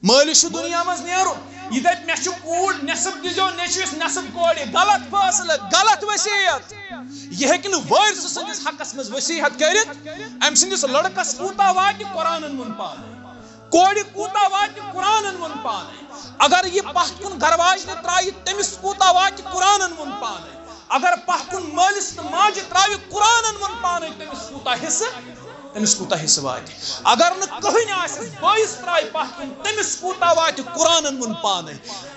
مالش دنیا مز نیرو یہ دپ مے کوڑ نصب دیزو نیچوس نصب کوڑی غلط فاصلہ غلط وصیت یہ ہیکن وارث سندس حقس مز وصیت کرت ام سندس لڑکس کوتا وات قرآن من پانے کوڑی کوتا وات قرآن من پانے اگر یہ پتھ کن گرواج نے ترائی تمس کوتا وات قرآن من پانے اگر پتھ کن مالس تو ماجہ ترائی قرآن من پانے تمس کوتا حصہ وات اگر نہ کہین آسس بائیس ترائی پتھ کن تمس کوتا وات قرآن من پانے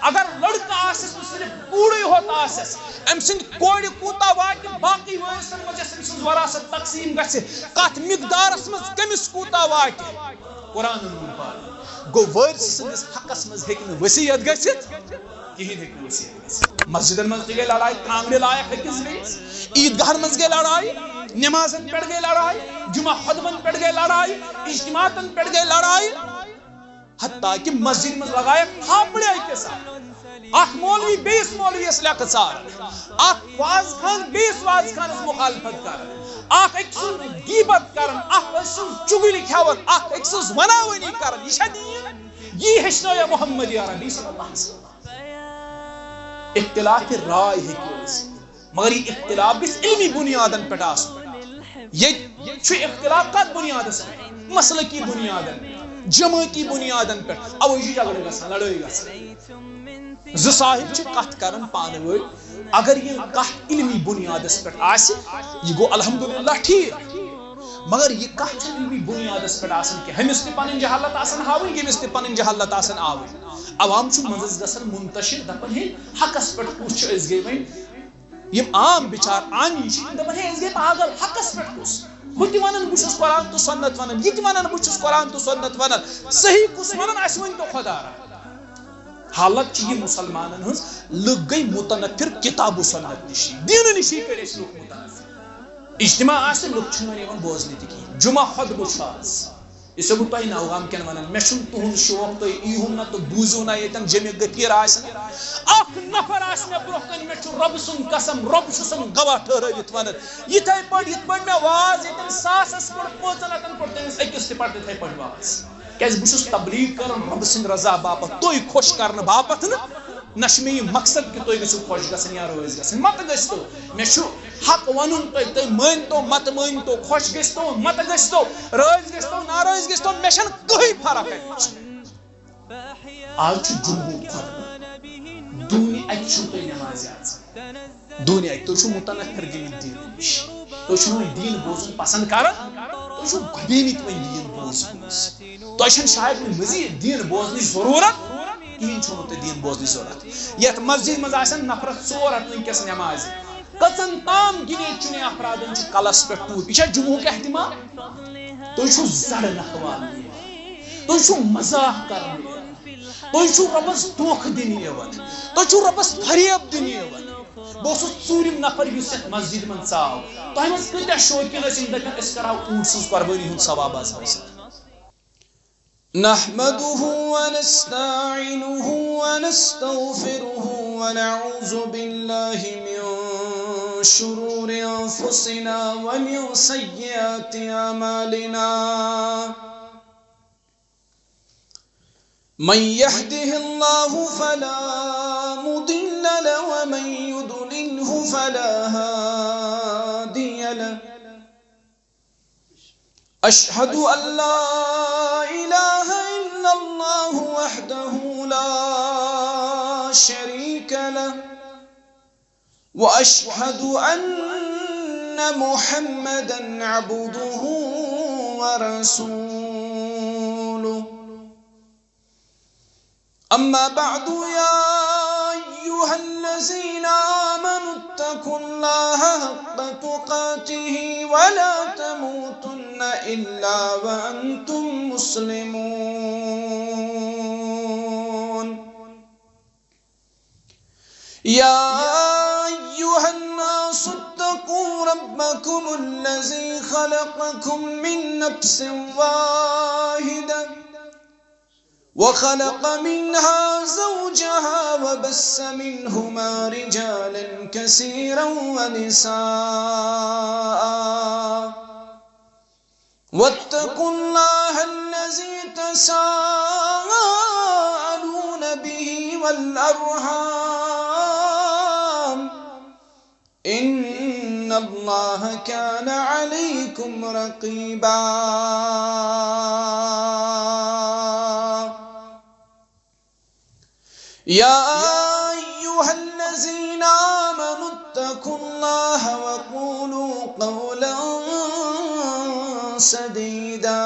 اگر لڑکا آسس تو صرف کوڑی ہوتا آسس ام سند کوڑی کوتا وات باقی وارثن مجھ سن وراثت تقسیم گژھِ کت مقدارس مز کمس کوتا وات قرآن من پانے گو وارث سندس حقس مز ہیکن وصیت گژھت کہین ہیکن وصیت گژھت مسجدن مز گئی لڑائی کانگڑے لائق ہکس بیس عیدگاہن مز گئی لڑائی نمازن پڑ گئی لڑائی جمعہ خطبن پڑ گئی لڑائی اجتماعن پڑ گئی لڑائی حتیٰ کہ مسجد مز لگایا تھاپڑے کے ساتھ اخ مولوی بیس مولوی اس لیکت سار اخ واز خان بیس واز خان اس مخالفت کر اخ اکسن غیبت کرن اخ اکسن چگلی کھیون اخ اکسن وناونی کرن یہ دین یہ ہشنو یا محمد عربی صلی اللہ علیہ وسلم اختلاف رائے ہے مگر یہ اختلاف بس علمی بنیادن پہ یہ اختلاف کت بنیاد مسلکی بنیادن جماعتی بنیادن پہ اوجی جھگڑے گژھان لڑائی گژھان زٕ صاحب کت کران پانہٕ ؤنۍ اگر یہ کت علمی بنیادس پہ یہ گو الحمدللہ ٹھیک مگر یہ کت علمی بنیادس پہ کہ ہمس تہ پنن جہالت آسان ہاوٕنۍ ییٚمِس تہ پنن جہالت آسان آوٕنۍ عوام چھُ منٛزس گژھان منتشر دپان ہے حقس پہ کس چھُ أسۍ گٔے وۄنۍ یم عام بچار عامی دپان ہے أسۍ گٔے پاگل حقس پہ کس ہُہ تہِ ونان بہٕ چھُس قرآن تو سنت ونان یہ تہِ ونان بہٕ چھُس قرآن تو سنت ونان صحیح کس ونان اسہِ ؤنۍتو خدا را حالت یہ مسلمانن ہز لُکھ گٔے متنفر کتاب و سنت نشی دین نشی کر اس لُکھ متنفر اجتماع آسہِ لُکھ چھِنہٕ یِوان بوزنہِ تہِ کِہیٖنۍ جمعہ خطبہٕ چھُ آز یہ چھُس بہٕ تۄہہِ نوگام کٮ۪ن ونان مےٚ چھُنہٕ تُہُنٛد شوق تُہۍ ییٖہُن نہ تہٕ بوٗزِو نہ ییٚتٮ۪ن جمع غفیٖر آسہِ نہٕ اکھ نفر آسہِ مےٚ برونٛہہ کَنہِ مےٚ چھُ رۄبہٕ سُنٛد قسم رۄب چھُسن گواہ ٹھہرٲوِتھ ونان یِتھٕے پٲٹھۍ مےٚ واز ییٚتٮ۪ن ساسس پٲٹھۍ 500 پٲٹھۍ تٔمِس أکِس تہِ پتہٕ تِتھٕے پٲٹھۍ واز کیازِ بہٕ چھُس تبلیغ کران رۄبہٕ سٕنٛدِ رضا باپتھ تُہۍ خۄش کرنہٕ باپتھ نہٕ نہ چھُ مےٚ یہِ مقصد کہِ تُہۍ گٔژھِو خۄش گژھٕنۍ یا رٲضۍ گژھٕنۍ متہٕ گٔژھۍتو مےٚ چھُ حق ونُن تُہۍ مٲنۍتو متہٕ مٲنۍتو خۄش گٔژھۍتو متہٕ گٔژھۍتو رٲضۍ گٔژھۍتو ناراض گٔژھۍتو مےٚ چھنہٕ کٕہٕنۍ فرق اَتہِ آز چھُ جمہوٗر خۄطبہٕ دوٗنہِ اَتہِ چھُو تُہۍ نٮ۪مازِ اژان دوٗنہِ اَتہِ تُہۍ چھُو مُتنفر گٔمٕتۍ دیٖنہٕ نِش تُہۍ چھُو وۄنۍ دیٖن بوزُن پسنٛد کران تُہۍ چھُو گۄبیمٕتۍ وۄنۍ دیٖن بوزنَس تۄہہِ چھَنہٕ شاید وۄنۍ مٔزیٖد دیٖن بوزنٕچ ضروٗرت کہین چھو تہ دین بوزنٕچ ضرورت یتھ مسجد مز آسن نفرس 4 ہتھ ونکس نماز کژن تام گنے چنے افرادن کلس پہ ٹوپ یہ جمعہ اہتمام تھی چھو زڑ نکھوان تھی چھو مزاح کرنے تھی چھو ربس دھوکہ دن تھی چھو ربس فریب دن بہت ژوٗرِم نفر یُس یتھ مسجد من ژاو تۄہہِ منٛز کۭتیاہ شوقیٖن ٲسۍ یِم دپن أسۍ کرہاو اوٗنٹ سٕنٛز قۄربٲنی ہُنٛد ثواب آز حٲصِل نحمده ونستعينه ونستغفره ونعوذ بالله من شرور أنفسنا ومن سيئات أعمالنا من يهده الله فلا مضل له ومن يضلله فلا هادي له أشهد أن لا إله إلا الله وحده لا شريك له وأشهد أن محمدًا عبده ورسوله أما بعد يا أيها الذين آمنوا اتقوا الله حق تقاته ولا تموتن إلا وأنتم مسلمون يا أيها الناس اتقوا ربكم الذي خلقكم من نفس واحدة وخلق منها زوجها وبث منهما رجالا كثيرا ونساء واتقوا الله الذي تساءلون والأرحام إن الله كان عليكم رقيبا يا أيها الذين آمنوا اتقوا الله وقولوا قولا سديدا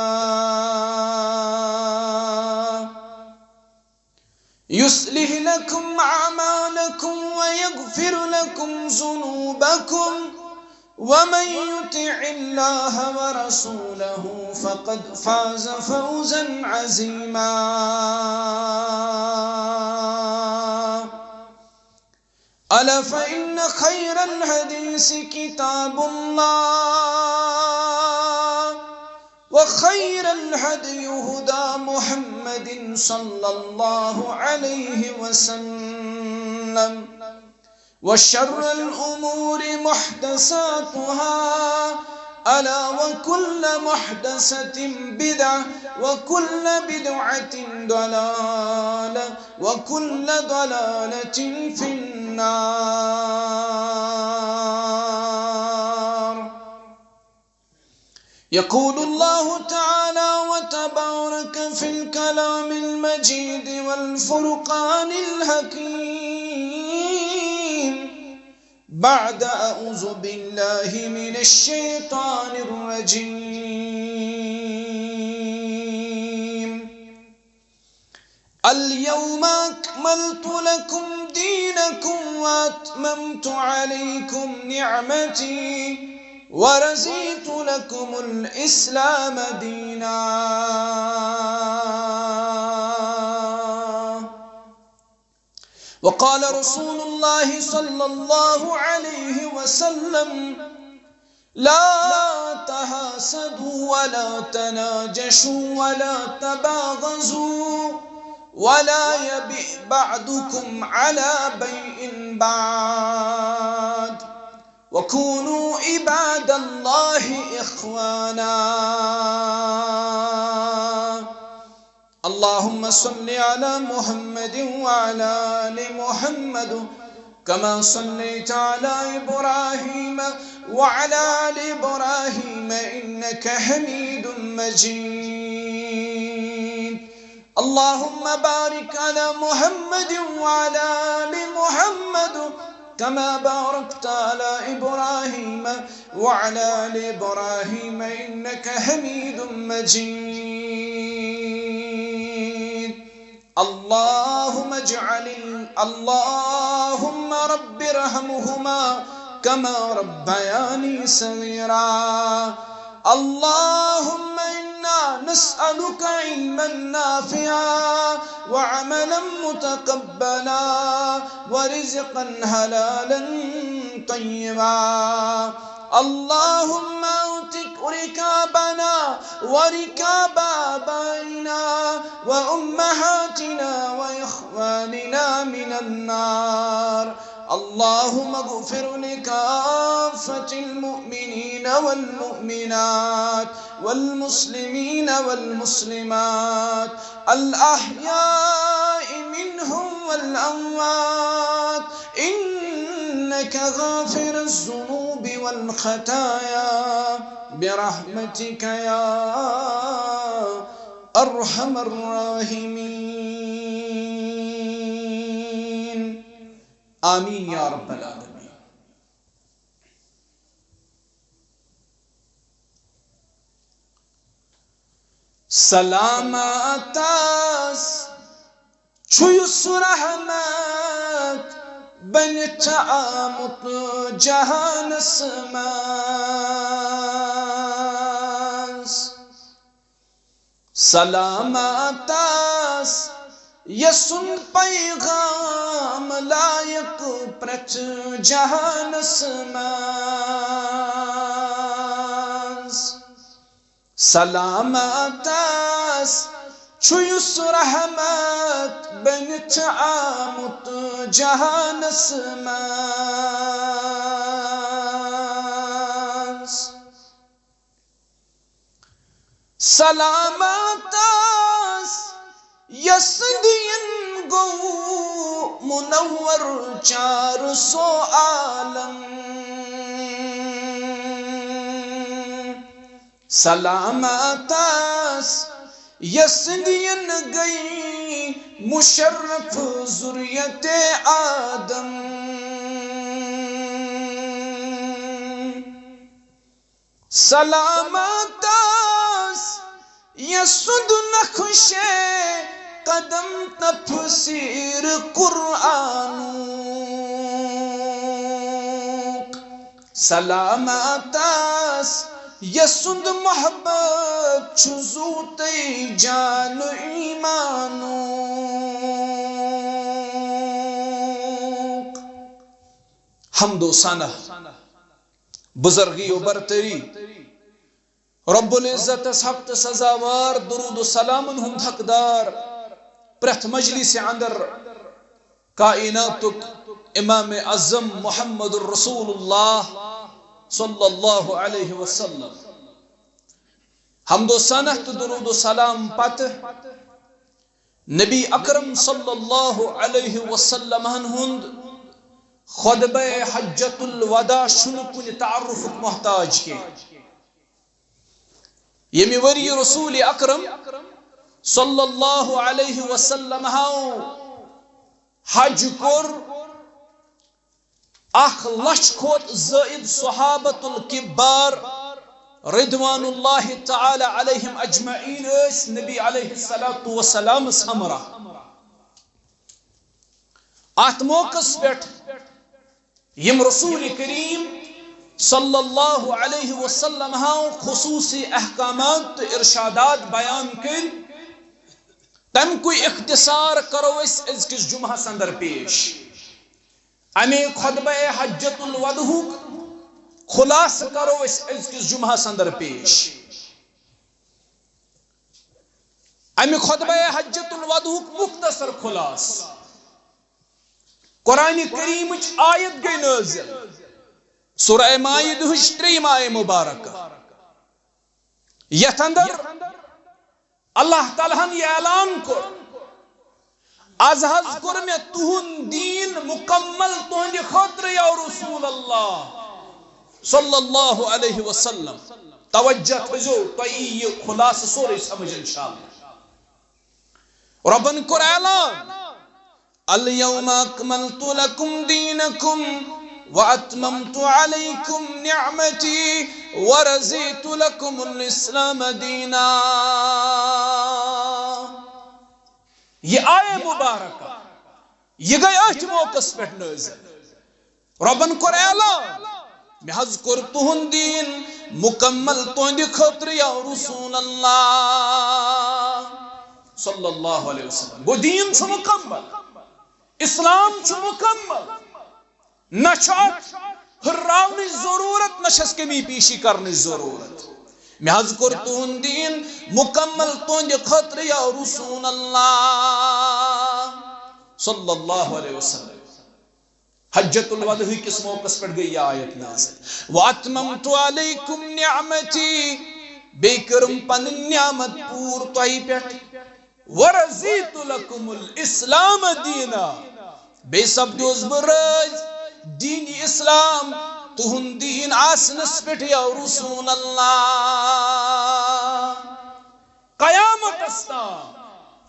يصلح لكم أعمالكم ويغفر لكم ذنوبكم ومن يطع الله ورسوله فقد فاز فوزا عظيما ألا فإن خير الحديث كتاب الله وخير الهدي هدى محمد صلى الله عليه وسلم وشر الأمور محدثاتها ألا وكل محدثة بدعة وكل بدعة ضلالة وكل ضلالة في النار يقول الله تعالى وتبارك في الكلام المجيد والفرقان الحكيم بعد أعوذ بالله من الشيطان الرجيم اليوم أكملت لكم دينكم وأتممت عليكم نعمتي ورضيت لكم الإسلام دينا وقال رسول الله صلى الله عليه وسلم لا تحاسدوا ولا تناجشوا ولا تباغضوا ولا يبئ بعضكم على بيع بعض وكونوا عباد الله إخوانا اللهم صل على محمد وعلى آل محمد كما صليت على إبراهيم وعلى آل إبراهيم إنك حميد مجيد اللهم بارك على محمد وعلى آل محمد كما باركت على إبراهيم وعلى آل إبراهيم إنك حميد مجيد اللهم رب ارحمهما كما ربياني صغيرا اللهم إنا نسألك علما نافعا وعملا متقبلا ورزقا حلالا طيبا اللهم اعتق ركابنا وركاب آبائنا وأمهاتنا وإخواننا من النار اللهم اغفر لكافة المؤمنين والمؤمنات والمسلمين والمسلمات الأحياء منهم والأموات إنك غافر الذنوب والخطايا برحمتك يا أرحم الراحمين آمين يا رب العالمين سلامت چھویس رحمت بنت آمت جہانس ماس سلامت یسن پیغام لائق پرچ جہانس ماس سلامت چھویس رحمت بنت آمت جہانس ماس سلامت یسدین گو منور 400 عالم سلامت یسدین گئی مشرف ذریت آدم سلامت یسد نقش قدم تفسیر قرآن سلامت یسد محبت چزوت جان ایمان حمد و ثنا بزرگی و برتری رب العزت حق سزاوار درود و سلام ہند حقدار پرت مجلس اندر کائناتک امام اعظم محمد الرسول اللہ صلی اللہ علیہ وسلم حمد و ثنا درود و سلام پت نبی اکرم صلی اللہ علیہ وسلم ہند خطبہ حجت الوداع شنو کن تعارف محتاج کے یمی وری رسول اکرم صلی اللہ علیہ وسلم حج کور 1,00,000 کھوت زائد صحابت الکبار رضوان اللہ تعالی علیہم اجمعین اس نبی علیہ السلام ہمراہ ات موقع پیٹھ یم رسول کریم صلی اللہ علیہ وسلم خصوصی احکامات ارشادات بیان کر تم کوئی اختصار کرو اس کس جمعہ اندر پیش امی خطبہ حجت الوداع خلاص کرو اس کس جمعہ اندر پیش امی خطبہ حجت الوداع مختصر خلاص قرآن کریم آیت گئی نازل سورہ مائدہ 3 آیہ مبارکہ یت اندر اللہ تعالیٰ یہ اعلان کر از حض کر میں تہن دین مکمل تہند خاطر یا رسول اللہ صلی اللہ علیہ وسلم توجہ تھزو تو یہ خلاص سورہ سمجھ انشاءاللہ ربن کر اعلان اليوم اکملت لکم دینکم واتممت علیکم نعمتی ورزیت لکم الاسلام دینا یہ آیہ مبارکہ یہ گئی اچھ موقع پیٹھ نازل ربن کر اعلان میں حض کر تہن دین مکمل تہند خاطر یا رسول اللہ صلی اللہ علیہ وسلم وہ دین چھ مکمل اسلام چھ مکمل نہ ہراؤن ضرورت نہ کمی پیشی کرنے ضرورت میں حض کر تہن دین مکمل تہند خاطر یا رسول اللہ صلی اللہ علیہ وسلم حجت الوداع کس موقع پر گئی یہ آیت نازل واتممت علیکم نعمتی بیکرم پن نعمت پور تہی پیٹھ ورزیت لکم الاسلام دینا بے سبدوز براز دین اسلام تہن دین آسنس پیٹھ یا رسول اللہ قیامت استان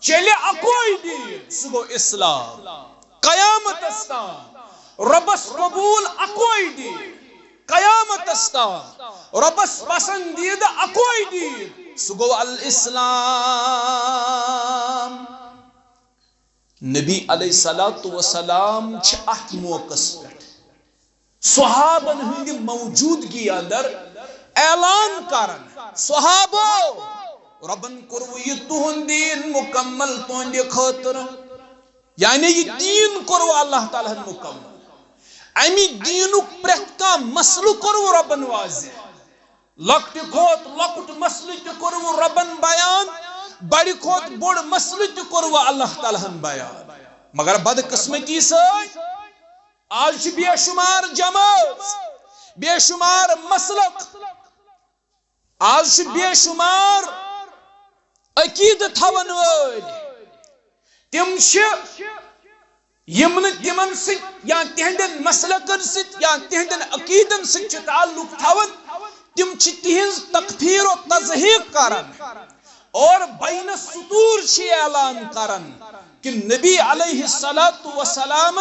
چلے اکوئی دین سگو اسلام قیامت استان ربس قبول اکوئی دین قیامت استان ربس پسندید اکوئی دین سگو الاسلام نبی علیہ السلام ات موقع پہ صحابن ہندی موجودگی اندر اعلان کرن صحابو ربن کرو یہ تہن دین مکمل تہند خاطر یعنی یہ دین کرو اللہ تعالیٰ مکمل امی دینک پریت کا مسئلہ کرو ربن واضح لکٹ کھوت لکٹ مسئلہ تہ کرو ربن بیان بڑی کھوت بڑ مسئلہ تہ کرو اللہ تعالیٰ بیان مگر بدقسمتی سے آج بے شمار جماعت بے شمار مسلک آج بے شمار عقید تھون ول تم یمن تمن ست یا تہندن مسلکن ست یا تہندن عقیدن ست تعلق تھاون تم تہذ تکفیر و تضحیق کران اور بین السطور اعلان کران کہ نبی علیہ السلام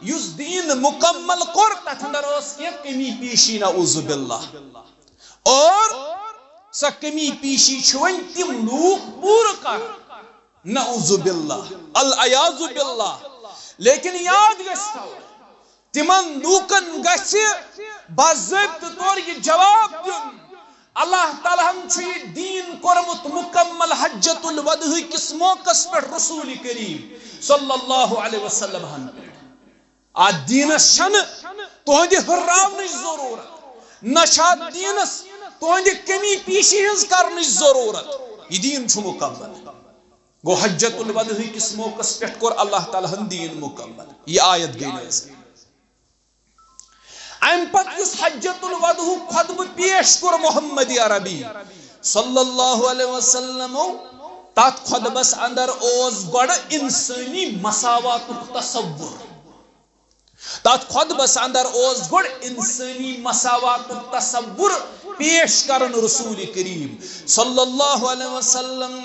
یس دین مکمل کور تتھ اندر اس کی کمی پیشی نعوذ باللہ اور سا کمی پیشی چھوئن تم لوگ پور کر نعوذ باللہ العیاذ باللہ لیکن یاد گژھو تمن لوکن گژھِ باضابطہ طور یہ جواب دین اللہ تعالیٰ یہ دین کورمت مکمل حجت الوداع کس موقع پہ رسول کریم صلی اللہ علیہ وسلم ہن آ دینس چھن تہند ہراونچ ضرورت نہ دینس تہند کمی پیشی ہز کرنچ ضرورت یہ دین چھ مکمل گو حجت الوداع کس موقع پہ کور اللہ تعالیٰ ہن دین مکمل یہ آیت گئی نازل ام پت اس حجت الوداع خطبہ پیش کور محمد عربی صلی اللہ علیہ وسلم تات خطبس اندر اوز گوڑ انسانی مساوات تصور تات خطبس اندر اوز گوڑ انسانی مساوات تصور پیش کرن رسول کریم صلی اللہ علیہ وسلم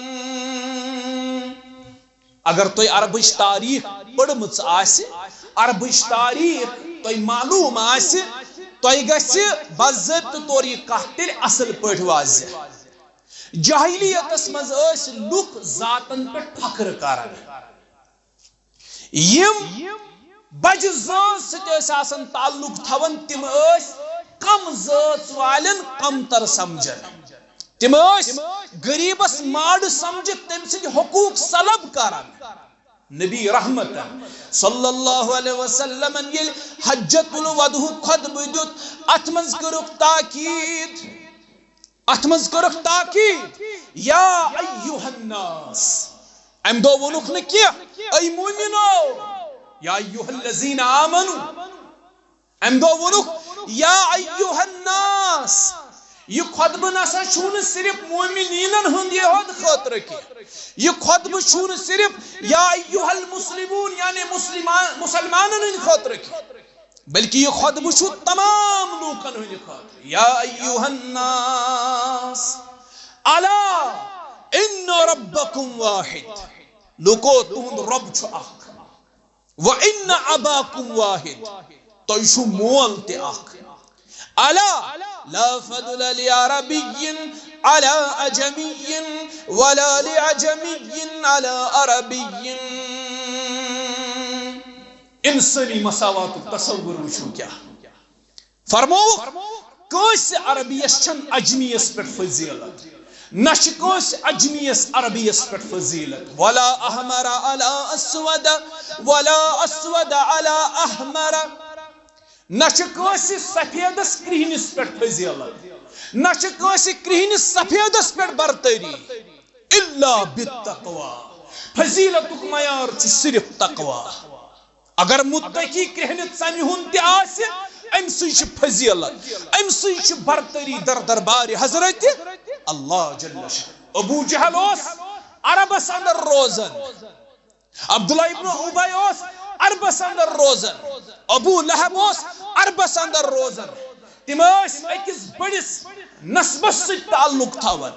اگر تو عربش تاریخ پڑھمت آسی عربش تاریخ تو معلوم آسی تو گژھِ باضابطہ طور یہ کتھ تیل اصل پٲٹھۍ واضح جاہلیتس مز ٲسۍ لُکھ ذاتن پٮ۪ٹھ فخر کران یم بجہِ ذات سۭتۍ ٲسۍ آسان تعلق تھاوان تم ٲسۍ کم ذات والٮ۪ن کمتر سمجھان تم ٲسۍ غریبس ماڑ سمجھِتھ تٔمۍ سٕنٛدۍ حقوق سلب کران نبی رحمت صلی اللہ علیہ وسلم یل حجت الوداع خطبہ دیت ات منز کرک تاکید یا ایوہ الناس ام دو ونک نہ کیا ای مومنو یا ایوہ الذین آمنوا ام دو ونک یا ایوہ الناس یہ خطبہ نسا چھون صرف مومنینن ہند یہ ہود خاطر کی یہ خطبہ چھون صرف یا ایوہ المسلمون یعنی مسلمانن ہند خاطر کی بلکہ یہ خطبہ چھو تمام لوکن ہند خاطر یا ایوہ الناس الا ان ربکم واحد لوکو تہند رب چھو اخ و ان اباکم واحد تو چھو مول تے اخ الا لا فضل لعربي على أجمي ولا لعجمي على عربي انسانی مساوات تصور وچھو کیا فرمو کس عربیس چھن اجمیس پر فضیلت نش کس اجمیس عربیس پر فضیلت ولا احمر على اسود ولا اسود على احمر نچ کٲنٛسہِ سفیدس کرہنس پہ فضیلت نچ کٲنٛسہِ کرہنس سفیدس پہ برتری الا بالتقوى فضیلتک معیار چھ صرف تقوی اگر متقی کرہنہ ژمہِ ہُنٛد تہِ آسہِ امہِ سۭتۍ چھِ فضیلت امہِ سۭتۍ چھِ برتری در دربار حضرت اللہ جل شانہ ابو جہل اوس عربس اندر روزن عبداللہ ابن ابی اوس عربس اندر روزن ابو لہب اوس عربس اندر روزن تم اکس بڑس نسبس ست تعلق تھاون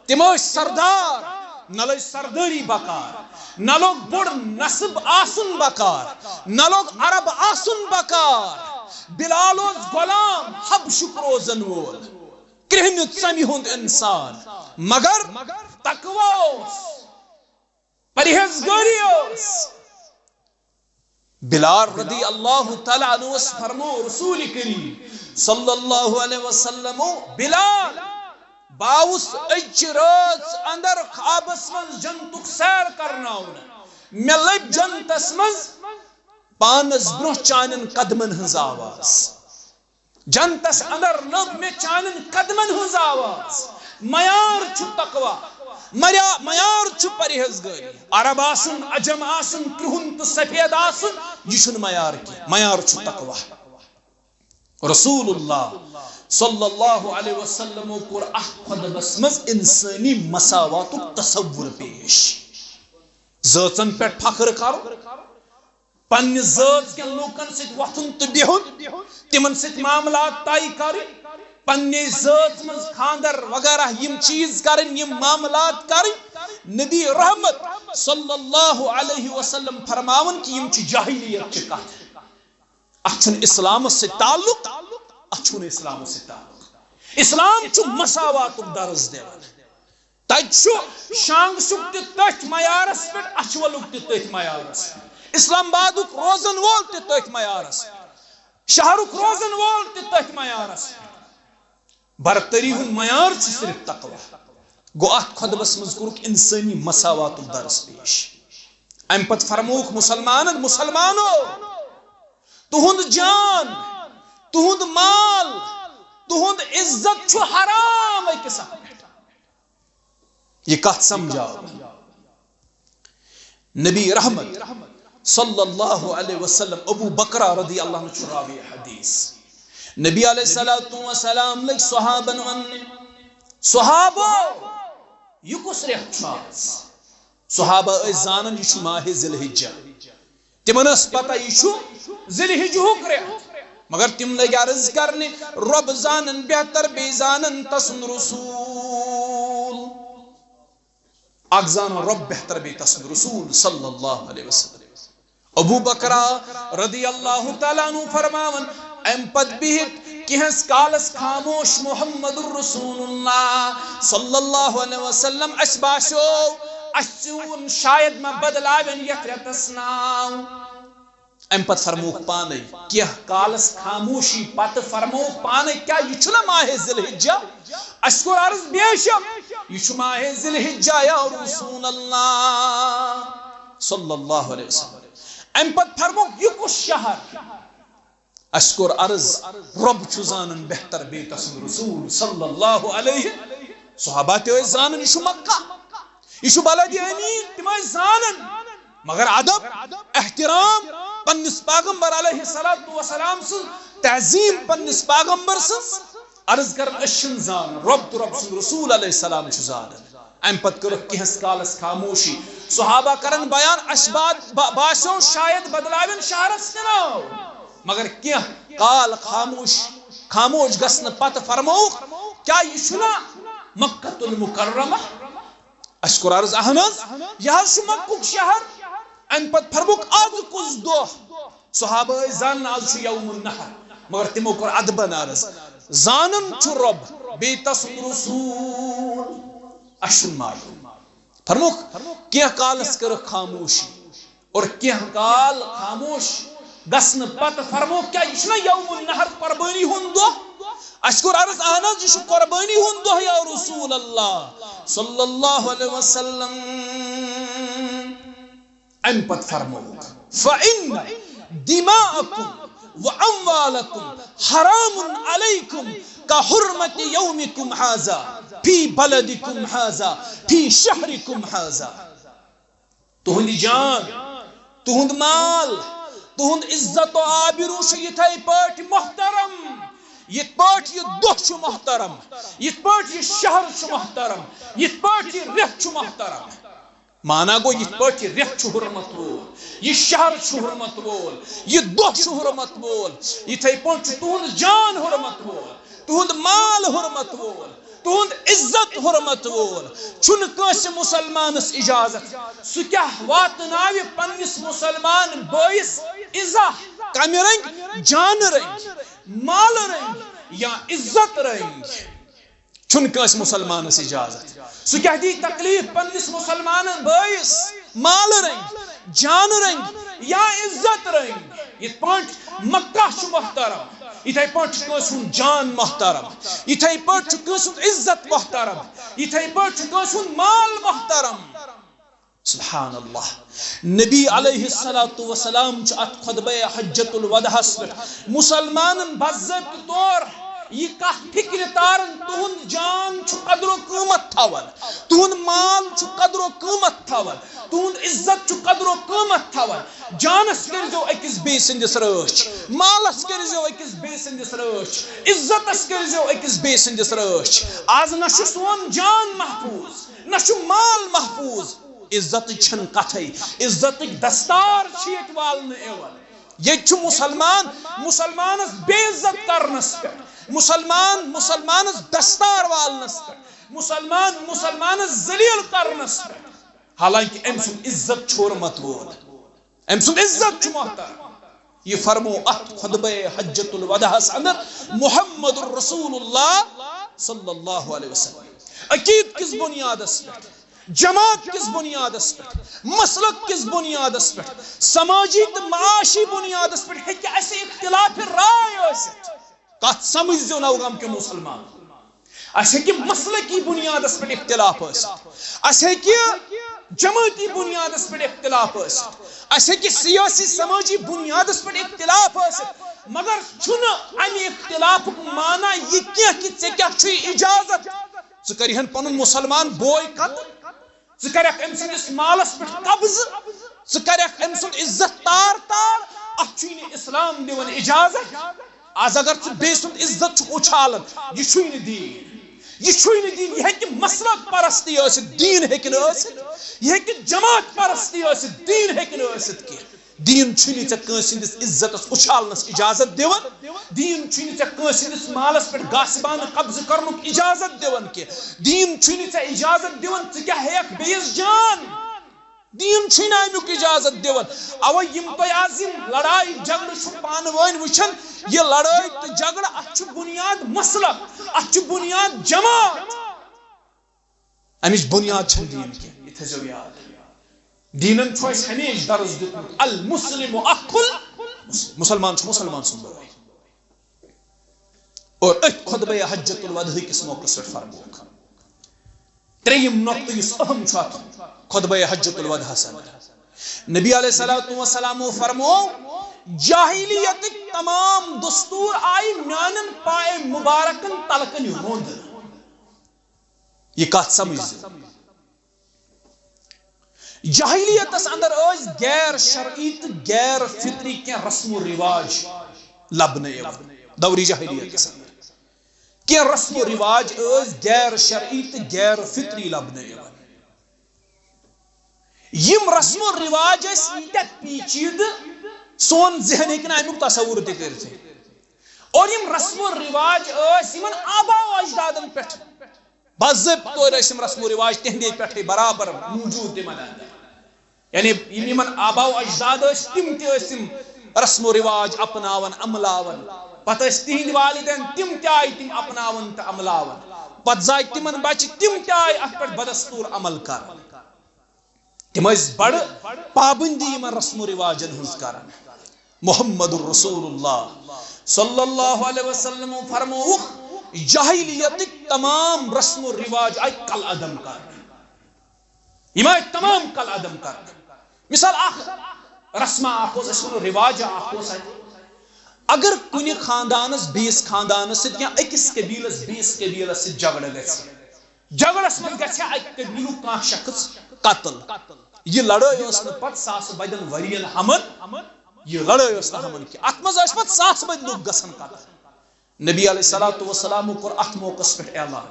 تم سردار نہ لگ سرداری بکار نہ لوگ بڑ نسب آسن بکار نہ لوگ عرب آسن بکار بلال اوس غلام حبشک روزن وول کرہنہ ژمہِ ہُنٛد انسان مگر تقوی اوس پرہیزگاری اوس بلال رضی اللہ تعالی عنہ فرمو رسول کریم صلی اللہ علیہ وسلم بلال باوس اچ رات اندر خوابس من جنتک سیر کرناون مے لب جنتس من پانس برو چانن قدمن ہنز آواز جنتس اندر لب میں چانن قدمن ہنز آواز معیار چھُ تقوی معیار چھُ پرہیزگاری عرب آسن عجم آسن کرہن تو سفید آسن یہ چھُنہٕ معیار کی معیار چھُ تقوی رسول اللہ صلی اللہ علیہ وسلم کور اخ خطبس مز انسانی مساوات تصور پیش ذٲژن پٮ۪ٹھ فخر کرو پننہِ ذٲژ کٮ۪ن لوٗکن سۭتۍ وۄتھُن تہٕ بِہُن تِمن سۭتۍ معاملات طے کرٕنۍ پننہِ ذٲژ منٛز خاندر وغیرہ یِم چیٖز کرٕنۍ یِم معاملات کرٕنۍ نبی رحمت صلی اللہ علیہ وسلم فرماون کہ یِم چھِ جاہلیت چہِ کتھ اتھ چھُنہٕ اسلامس سۭتۍ تعلق اتھ چھُنہٕ اسلامس سۭتۍ تعلق اسلام چھُ مساواتُک درس دِوان تتہِ چھُ شانگسُک تہِ تٔتھۍ معیارس پٮ۪ٹھ اچھولُک تہِ تٔتھۍ معیارس اسلام آبادُک روزن وول تہِ تٔتھۍ معیارس شہرُک روزن وول تہِ تٔتھۍ معیارس برتری ہُنٛد معیار چھُ صرف تقوا گو اتھ خطبس منٛز کوٚرُکھ انسٲنی مساواتُک درس پیش امہِ پتہٕ فرمووُکھ مسلمانو تُہُنٛد جان تُہُنٛد مال تُہُنٛد عزت چھُ حرام أکِس اکھ پٮ۪ٹھ یہ کتھ سمجھاو نبی رحمت صلی اللہ علیہ وسلم ابو بکرہ رضی اللہ عنہ چھُ راوی حدیث نبی علیہ السلام لٔگۍ صحابن وننہِ صحابو یہ کُس رٮ۪تھ چھُ آز صحابہ ٲسۍ زانن یہِ چھُ ماہِ ذی الحجہ تِمن ٲس پتہ یہِ چھُ ذی الحجہُک رٮ۪تھ مگر تِم لٔگۍ عرض کرنہِ رۄب زانن بہتر بیٚیہِ زانن تسُنٛد رسوٗل اکھ زانن رۄب بہتر بیٚیہِ تسُنٛد رسوٗل صلی اللہ علیہ وسلم ابو بکرہ رضی اللہ تعالیٰ عنہ فرماون ام پت بہت کینٛہس کالس خاموش محمد الرسول اللہ صلی اللہ علیہ وسلم اس باسیو اسون شاید ما بدلاوین یتھ رٮ۪تس ناو ام پت فرمووُکھ پانے کینٛہہ کالس خاموشی پتہٕ فرمووُکھ پانے کیا یہ چھُنہ ماہِ ذی الحجہ اس کوٚر عرض بے شک یہ چھُ ماہِ ذی الحجہ یا رسول اللہ صلی اللہ علیہ وسلم ام پت فرمووُکھ یہ کُس شہر اس کوٚر عرض رب چھُ زانن بہتر بیٚیہِ تسُنٛد رسوٗل صلی اللہ علیہ صحابہ تہِ ٲسۍ زانن یہ چھُ مکہ یہ چھُ بلدِ امین تِم ٲسۍ زانن مگر ادب احترام پننس پیغمبر علیہ السلام سٕنٛز تعظیم پننس پیغمبر سٕنٛز عرض کرن أسۍ چھِنہٕ زانن رب تہٕ رب سُنٛد رسوٗل علیہ السلام چھُ زانن ام پتہٕ کٔرٕکھ کینٛہس کالس خاموشی صحابہ کرن بیان اسہِ باسیو شاید بدلاوین شہرس تہِ ناو مگر کینٛہہ کال خاموش گژھنہٕ پتہٕ فرمووُکھ کیا یہ چھُنہ مکۃ المکرمہ اس کوٚر عرض اہن حظ یہ حظ چھُ مکُک شہر ام پتہٕ فرمووُکھ آز کُس دۄہ صحابہ ٲسۍ زانن آز چھُ یوم النحر مگر تِمو کوٚر ادبن عرض زانن چھُ رۄب بیٚیہِ تسُنٛد رسوٗل اسہِ چھُنہٕ معلوٗم فرمووُکھ کینٛہہ کالس کٔرٕکھ خاموشی اور کینٛہہ کال خاموش گژھنہٕ پتہٕ فرمووُکھ کیا یہ چھُنہ یوم النحر قربٲنی ہُنٛد دۄہ اسہِ کوٚر عرض اہن حظ یہ چھُ قربٲنی ہُنٛد دۄہ یا رسول اللہ صلی اللہ علیہ وسلم ام پتہٕ فرمووُکھ فإن دماءکم واموالکم حرام علیکم كحرمة يومكم هذا في بلدكم هذا في شهركم هذا تہنٛد جان تہنٛد مال تہنٛد عزت و آبرو چھُ یِتھے پٲٹھۍ محترم یِتھ پٲٹھۍ یہِ دۄہ چھُ محترم یِتھ پٲٹھۍ یہِ شہر چھُ محترم یِتھ پٲٹھۍ یہِ رٮ۪تھ چھُ محترم مانا گو یِتھ پٲٹھۍ یہِ رٮ۪تھ چھُ حُرمت وول یہِ شہر چھُ حُرمت وول یہِ دۄہ چھُ حُرمت وول یِتھے پٲٹھۍ چھُ تُہُنٛد جان حُرمت وول تُہُنٛد مال حُرمت وول تُہُنٛد عزت حُرمت وول چھُنہٕ کٲنٛسہِ مُسلمانس اجازت سُہ کیاہ واتناوِ پننِس مُسلمان بٲیِس اِزا کمہِ رنٛگۍ جانہٕ رنٛگۍ مالہٕ رنٛگۍ یا عزت رنٛگۍ چھُنہٕ کٲنٛسہِ مُسلمانس اجازت سُہ کیاہ دی تکلیف پننِس مُسلمان بٲیِس مالہٕ رنٛگۍ جانہٕ رنٛگۍ یا عزت رنٛگۍ یِتھ پٲٹھۍ مکہ چھُ محترم یِتھے پٲٹھۍ چھُ کٲنٛسہِ ہُنٛد جان محترم یِتھے پٲٹھۍ چھُ کٲنٛسہِ ہُنٛد عزت محترم یِتھے پٲٹھۍ چھُ کٲنٛسہِ ہُنٛد مال محترم سبحان اللہ نبی علیہ السلام چھُ اتھ خطبہ حجۃ الوداعس پٮ۪ٹھ مسلمانن باضٲبطہٕ طور یہ کتھ فکر تارن تہنٛد جان چھُ قدر و قۭمت تھاوان تہنٛد مال چھُ قدر و قۭمت تھاوان تہنٛد عزت چھُ قدر و قۭمت تھاوان جانس کٔرزیٚو أکِس بیٚیہِ سٕنٛدِس رٲچھ مالس کٔرزیٚو أکِس بیٚیہِ سٕنٛدِس رٲچھ عزتس کٔرزیٚو أکِس بیٚیہِ سٕنٛدِس رٲچھ آز نہ چھُ سون جان محفوظ نہ چھُ مال محفوظ عزت چھن کتھے عزت دستار چیت والن ایوان یہ چھو مسلمانس بے عزت کرنس پہ مسلمانس دستار والنس پہ مسلمانس ذلیل کرنس پہ حالانکہ ام سن عزت چھوڑ مت وول ام سن عزت چھو محترم یہ فرمو ات خطبہ حجت الوداع اندر محمد الرسول اللہ صلی اللہ علیہ وسلم عقید کس بنیاد پہ جماعت کس بنیاد پہ مسلک کس بنیاد پہ سماجی تو معاشی بنیاد پہ ہیکہ اسے اختلاف رائے ٲسِتھ کت سمجھ زیو نوگام کے مسلمان اسے کہ مسلکی بنیاد پہ اختلاف اسے کہ جماعتی بنیاد پہ اختلاف اسے کہ سیاسی سماجی بنیاد پہ اختلاف مگر چھن امی اختلاف مانا یہ کیا اجازت ژٕ کریہن پنن مسلمان بوئے قتل ژٕ کریکھ ام سندس مالس پہ قبض ژٕ کریکھ ام سند عزت تار اتھ چھُے نہٕ اسلام دِوان اجازت آز اگر ژٕ بیٚیہِ سُنٛد عزت چھُکھ اُچھالان یہ چھُے نہٕ دین یہ ہیکہ مسلک پرستی ٲسِتھ دین ہیکہ نہٕ ٲسِتھ یہ ہیکہ جماعت پرستی ٲسِتھ دین ہیکہ نہٕ ٲسِتھ کینٛہہ دین چھُے نہٕ ژےٚ کٲنٛسہِ ہٕنٛدِس عزتس اُچھالنس اجازت دِوان دین چھُے نہٕ ژےٚ کٲنٛسہِ ہٕنٛدِس مالس پٮ۪ٹھ غاصبانہ قبضہٕ کرنُک اجازت دِوان کینٛہہ دین چھُے نہٕ ژےٚ اجازت دِوان ژٕ کیٛاہ ہیٚکھ بیٚیِس جان دین چھُے نہٕ امیُک اجازت دِوان اوے یم تۄہہِ آز یم لڑائی جھگڑٕ چھُ پانہٕ ؤنۍ وٕچھان یہ لڑٲے تہٕ جھگڑٕ اتھ چھُ بنیاد مسلک اتھ چھُ بنیاد جماعت امچ بنیاد چھن دین کینٛہہ یہ تھٲیزیو یاد دینن چھُ اسہِ ہمیشہ درس دیُتمُت المسلم اخُ مسلمان چھُ مسلمان سُنٛد بٲے اور أتھۍ خطبہ حجت الوداع کِس موقعس پٮ۪ٹھ فرموکھ ترٛیٚیِم نۄقطہٕ یُس اہم چھُ اتھ خطبہ حجت الوداع نبی علیہ الصلوۃ والسلام فرمو جاہلیت تمام دستور آئی میانن پائے مبارکن تلکن روند یہ کت سمجھ جاہلیت اندر اس غیر شرعی تو غیر فطری کے رسم و رواج لبنے دوری جاہلیت کی رسم و رواج اس غیر شرعی تو غیر فطری لبنے یم رسم و رواج اس پیچید سون ذہن ہیکہ امیک تصور تہ کرتھ اور یم رسم و رواج یمن آبا و اجدادن پہ باضابطہ طور یم رسم و رواج تہندے پہ برابر موجود تمن یعنی یمن آبا و اجداد تم تم رسم و رواج اپناون عملاون پتہ تہند والدین تم آئی تم اپناون تو عملاون پتہ زائے تمن بچہ تم آئی ات پہ بدستور عمل کر تم بڑ پابندی یمن رسم و رواجن ہز کران محمد الرسول اللہ صلی اللہ علیہ وسلم فرموخ جاہلیت تمام رسم و رواج آئی کل عدم کر یم آئی تمام کل عدم کر مثال رسم رواج اگر کن خاندانس بیس خاندانس ست یا اکس قبیلس بیس قبیلس ست جھگڑ جھگڑس من گھا اک قبیلو کان شخص قتل یہ لڑائی اس پت ساس بدن ورین ہمن یہ لڑائی اس ہمن کی ات مز پت ساس بد لوگ گسن قتل نبی علیہ الصلوۃ والسلام کور ات موقع پہ اعلان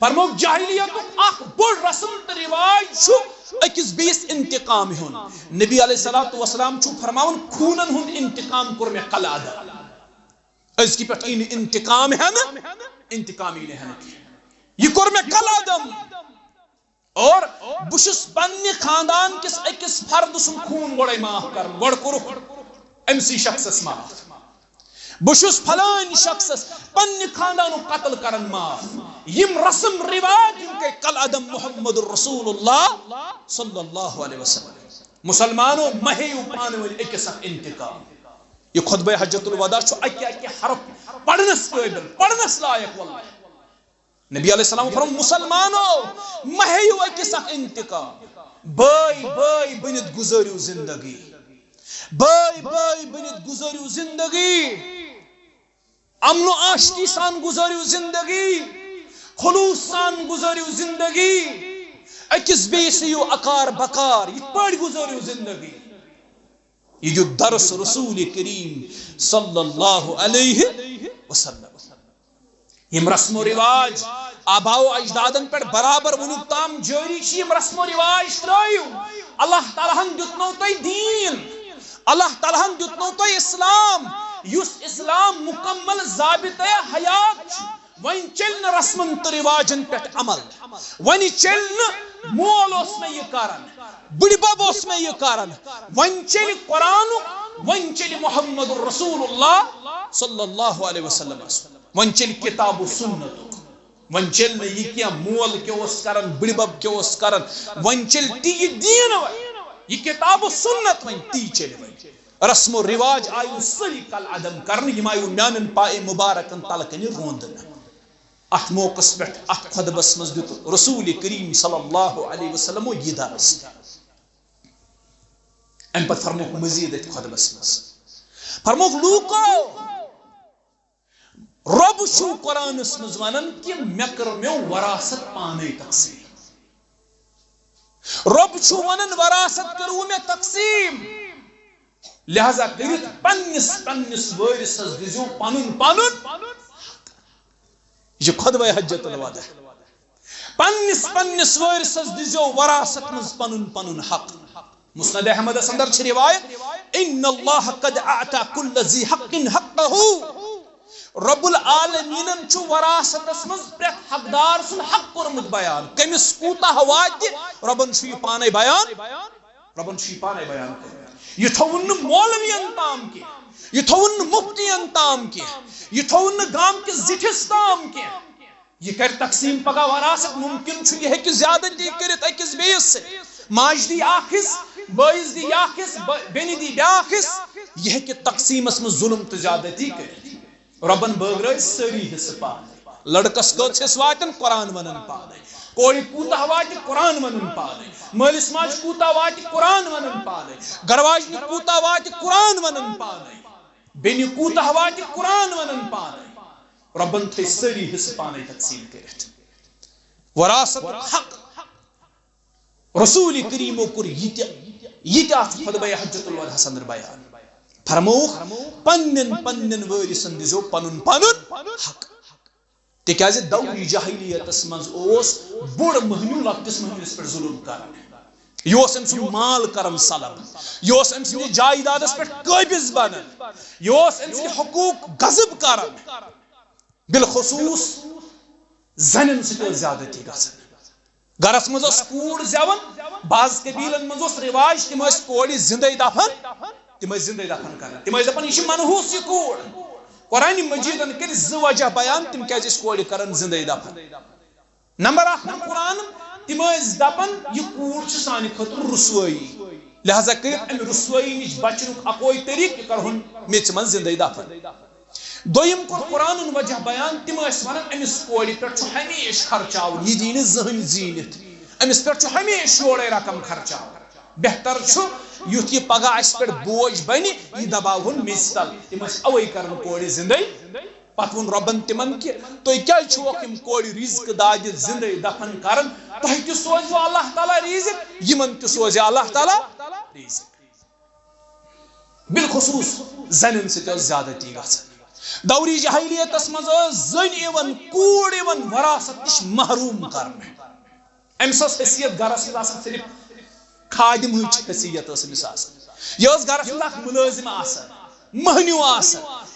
فرموک جاہلیت اخ بڑ رسم تو رواج چھ اکس بیس انتقام ہن نبی علیہ الصلوۃ والسلام چھ فرماون خونن ہند انتقام کور میں قل ادا اس کی پٹھ انتقام ہے نا انتقام ہی ہے یہ کور میں قل ادم اور بشس پنہ خاندان کس اکس فرد سن خون گوڑے معاف کر گوڑ کور امسی شخص معاف بشس فلان شخص پنہ خاندانو قتل کرن معاف یم رسم رواج ان کے کل عدم محمد الرسول اللہ صلی اللہ علیہ وسلم مسلمانوں مہیو پانو اکس انتقام یہ خطبہ حجت الوداع چھو اکی حرف پڑھنس قابل پڑھنس لائق واللہ نبی علیہ السلام فرمو مسلمانوں مہیو اکس انتقام بائی بائی بنت گزریو زندگی بائی بائی بنت گزریو زندگی امن و آشتی سان گزریو زندگی خلوص سان گزریو زندگی اکس بیسیو اکار بکار یہ پڑھ گزریو زندگی یہ جو درس رسول کریم صلی اللہ علیہ وسلم یہ رسم و رواج آباؤ اجدادن پر برابر ونک تام جاری چیم رسم و رواج ترائیو اللہ تعالیٰ ہن دیتنو تی دین اللہ تعالیٰ ہن دیتنو تی اسلام یس اسلام مکمل ضابطہ حیات وین چلن رسمن تو رواجن پہ عمل ون چلن مول اس میں یہ کارن بڑی بب اس میں یہ کارن ون چل قرآن ون چل محمد رسول اللہ صلی اللہ علیہ وسلم ون چل کتاب و سنت ون چل نہ یہ کیا مول کیا اس کرن بڑی بب کیا اس کرن ون چل تی دین یہ کتاب و سنت ون تی چل رسم و رواج آئیو سری کل عدم کرن یم آئیو میانن پائے مبارکن تلکنی روندن ات موقع پہ ات خطبس مز دیت رسول کریم صلی اللہ علیہ وسلم یہ درس ام پتہ فرموک مزید ات خطبس مز فرموک لوکو رب چھو قرآنس مز ونن کہ مے کر میو وراثت پانے تقسیم رب چھو ونن وراثت کرو میں تقسیم لہذا کرت پنس وارثس دزو پنن پنن یہ خطبہ حجت الوداع پنس وارثس دزو وراثت مز پنن پنن حق مسند احمد اندر چھ روایت ان اللہ قد اعطى كل ذی حق حقه رب العالمین چھ وراثتس مز پرت حقدار سن حق کورمت بیان کمس کوتا وات ربن چھ پانے بیان ربن چھ پانے بیان یہ تھون مولوین تام کی یہ تھون مفتین تام کی یہ تھون گام کے زٹھس تام کی یہ کر تقسیم پگا وراثت ممکن چھ یہ کہ زیادتی کرت اکس بیس سے ماج دی آخس بائز دی آخس بینی دی بیاخس یہ کہ تقسیم اس میں ظلم تو زیادتی کرت ربن بغرائے سری حصہ پانے لڑکس کت حص واتن قرآن ونن پانے کوئی کوتا واتی قرآن ونن پانے مالس ماج کوتا واتی قرآن ونن پانے گرواج کوتا واتی قرآن ونن پانے بینی کوتا واتی قرآن ونن پانے ربن تھے سری حصہ پانے تقسیم کرت وراثت حق رسول کریم کر یہ خطبہ حجت الوداع اندر بیان فرموخ پنن وارثن دزو پنن پنن حق تکیاز دوری جاہلیت مز بوڑ مہنیو لکٹس مہنیس پر ظلم کرن یہ ام سن مال کرن سلب یہ ام سن جائیدادس پر قابض بنن یہ ام سن حقوق غصب کرن بالخصوص زنن سے زیادتی گژھن گرس مز کوڑ زیون بعض قبیلن مز رواج تم کوڑ زندے دفن تم زندے دفن کرن تم دپن یہ منحوس یہ کوڑ قرآن مجیدن کر ز وجہ بیان تم کیا کوڑ کرن زندے دفن نمبر 1 قرآن تم دپن یہ کوڑ سانہ خاطر رسوائی لہذا کر ام رسوائی نش بچن اکوئی طریقہ کرہن میچ من زندے دفن دویم کور قرآن وجہ بیان تم ون امس کوڑ پہ ہمیشہ خرچاؤ یہ دین زہن زینت امس پہ ہمیشہ یورے رقم خرچاؤ بہتر یھ یہ پگہ اس پہ بوجھ بن یہ دباؤن میز تل تم اوے کرن کوڑ زندے پتہ ون ربن تمن کہ تھی کیا یم کوڑ رزق داد زندے دفن کرن تہ تہ سوزو اللہ تعالیٰ رزق یمن تہ سوزِ اللہ تعالیٰ رزق بالخصوص زنن ست زیادتی گژھن دوری جاہلیتس مز زن کوڑ وراثت نش محروم کرن امس حیثیت گرس مز صرف خادم ہچ حیثیت امس یہ گرس مز ملازم مہنیو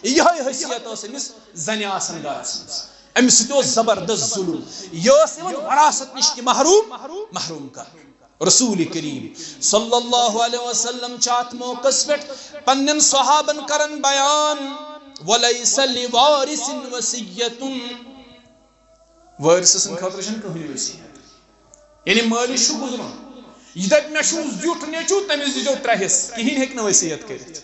یہ حیثیت امس زن گرس مز امس ست زبردست ظلم یہ وراثت نش محروم کر رسول کریم صلی اللہ علیہ وسلم چات موقع پہ پنن صحابن کرن بیان وَلَيْسَ لِوَارِثٍ وَسِيَّةٌ وارث سن خاطر چھن کہنی وصیت یعنی مالش گزرن یہ دپ مے چھو زیوٹ نیچو تمس دیجو ترہس کہین ہیک نہ وصیت کرت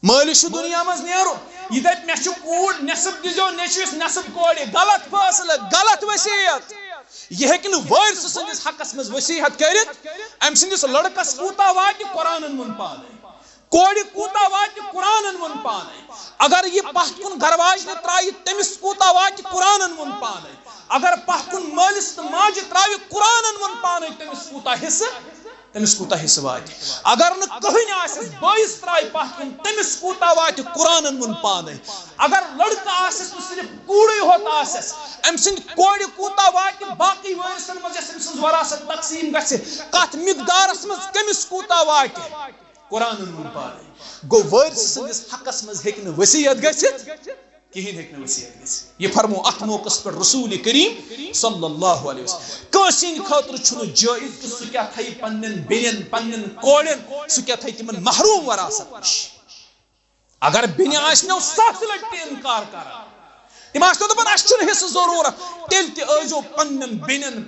مالش دنیا مز نیرو یہ دپ مے چھو کوڑ نسب دیجو نیچوس نسب کوڑ غلط فاصلہ غلط وصیت یہ ہیک نہ وارث سندس حقس مز وصیت کرت ام سندس لڑکس کوتا وات قرآن من پانے کوڑی کوتا وات قرآن ون پانے اگر یہ پہت کن گرواج نے ترائی تمس کوتا وات قرآن ون پانے اگر پہت کن مالس تو ماج ترائی قرآن ون پانے تمس کوتا حصہ تمس کوتا حصہ وات اگر نہ کہن آسس بٲیِس تراے پتھ کُن تمس کوتا وات قرآنن من پانے اگر لڑکہ آسس تو صرف کوڑے ہوت آسس ام سند کوڑ کوتا وات باقی وارثن مز ام سند وراثت تقسیم گژھِ کتھ مقدارس مز کمس کوتا وات قرآنن من پانے گو وارث سندس حقس مز ہیکہ نہ وصیت گژھِتھ کہین ہیکہ نہ وصیت گژھِتھ یہ فرمو اتھ موقعس پر رسول کریم صلی اللہ علیہ وسلم کٲنٛسہِ خٲطرٕ چھُنہٕ جٲیز کہ سُہ کیاہ تھایہِ پننٮ۪ن بیٚنٮ۪ن پننٮ۪ن کورٮ۪ن سُہ کیاہ تھایہِ تِمن محروم وراثت نِش اگر بیٚنہِ آسنو 100 لٹہِ انکار کران تم آسنو دپان اسہِ چھُنہٕ حصہٕ ضروٗرت تیٚلہِ تہِ ٲسۍزیو پننٮ۪ن بیٚنٮ۪ن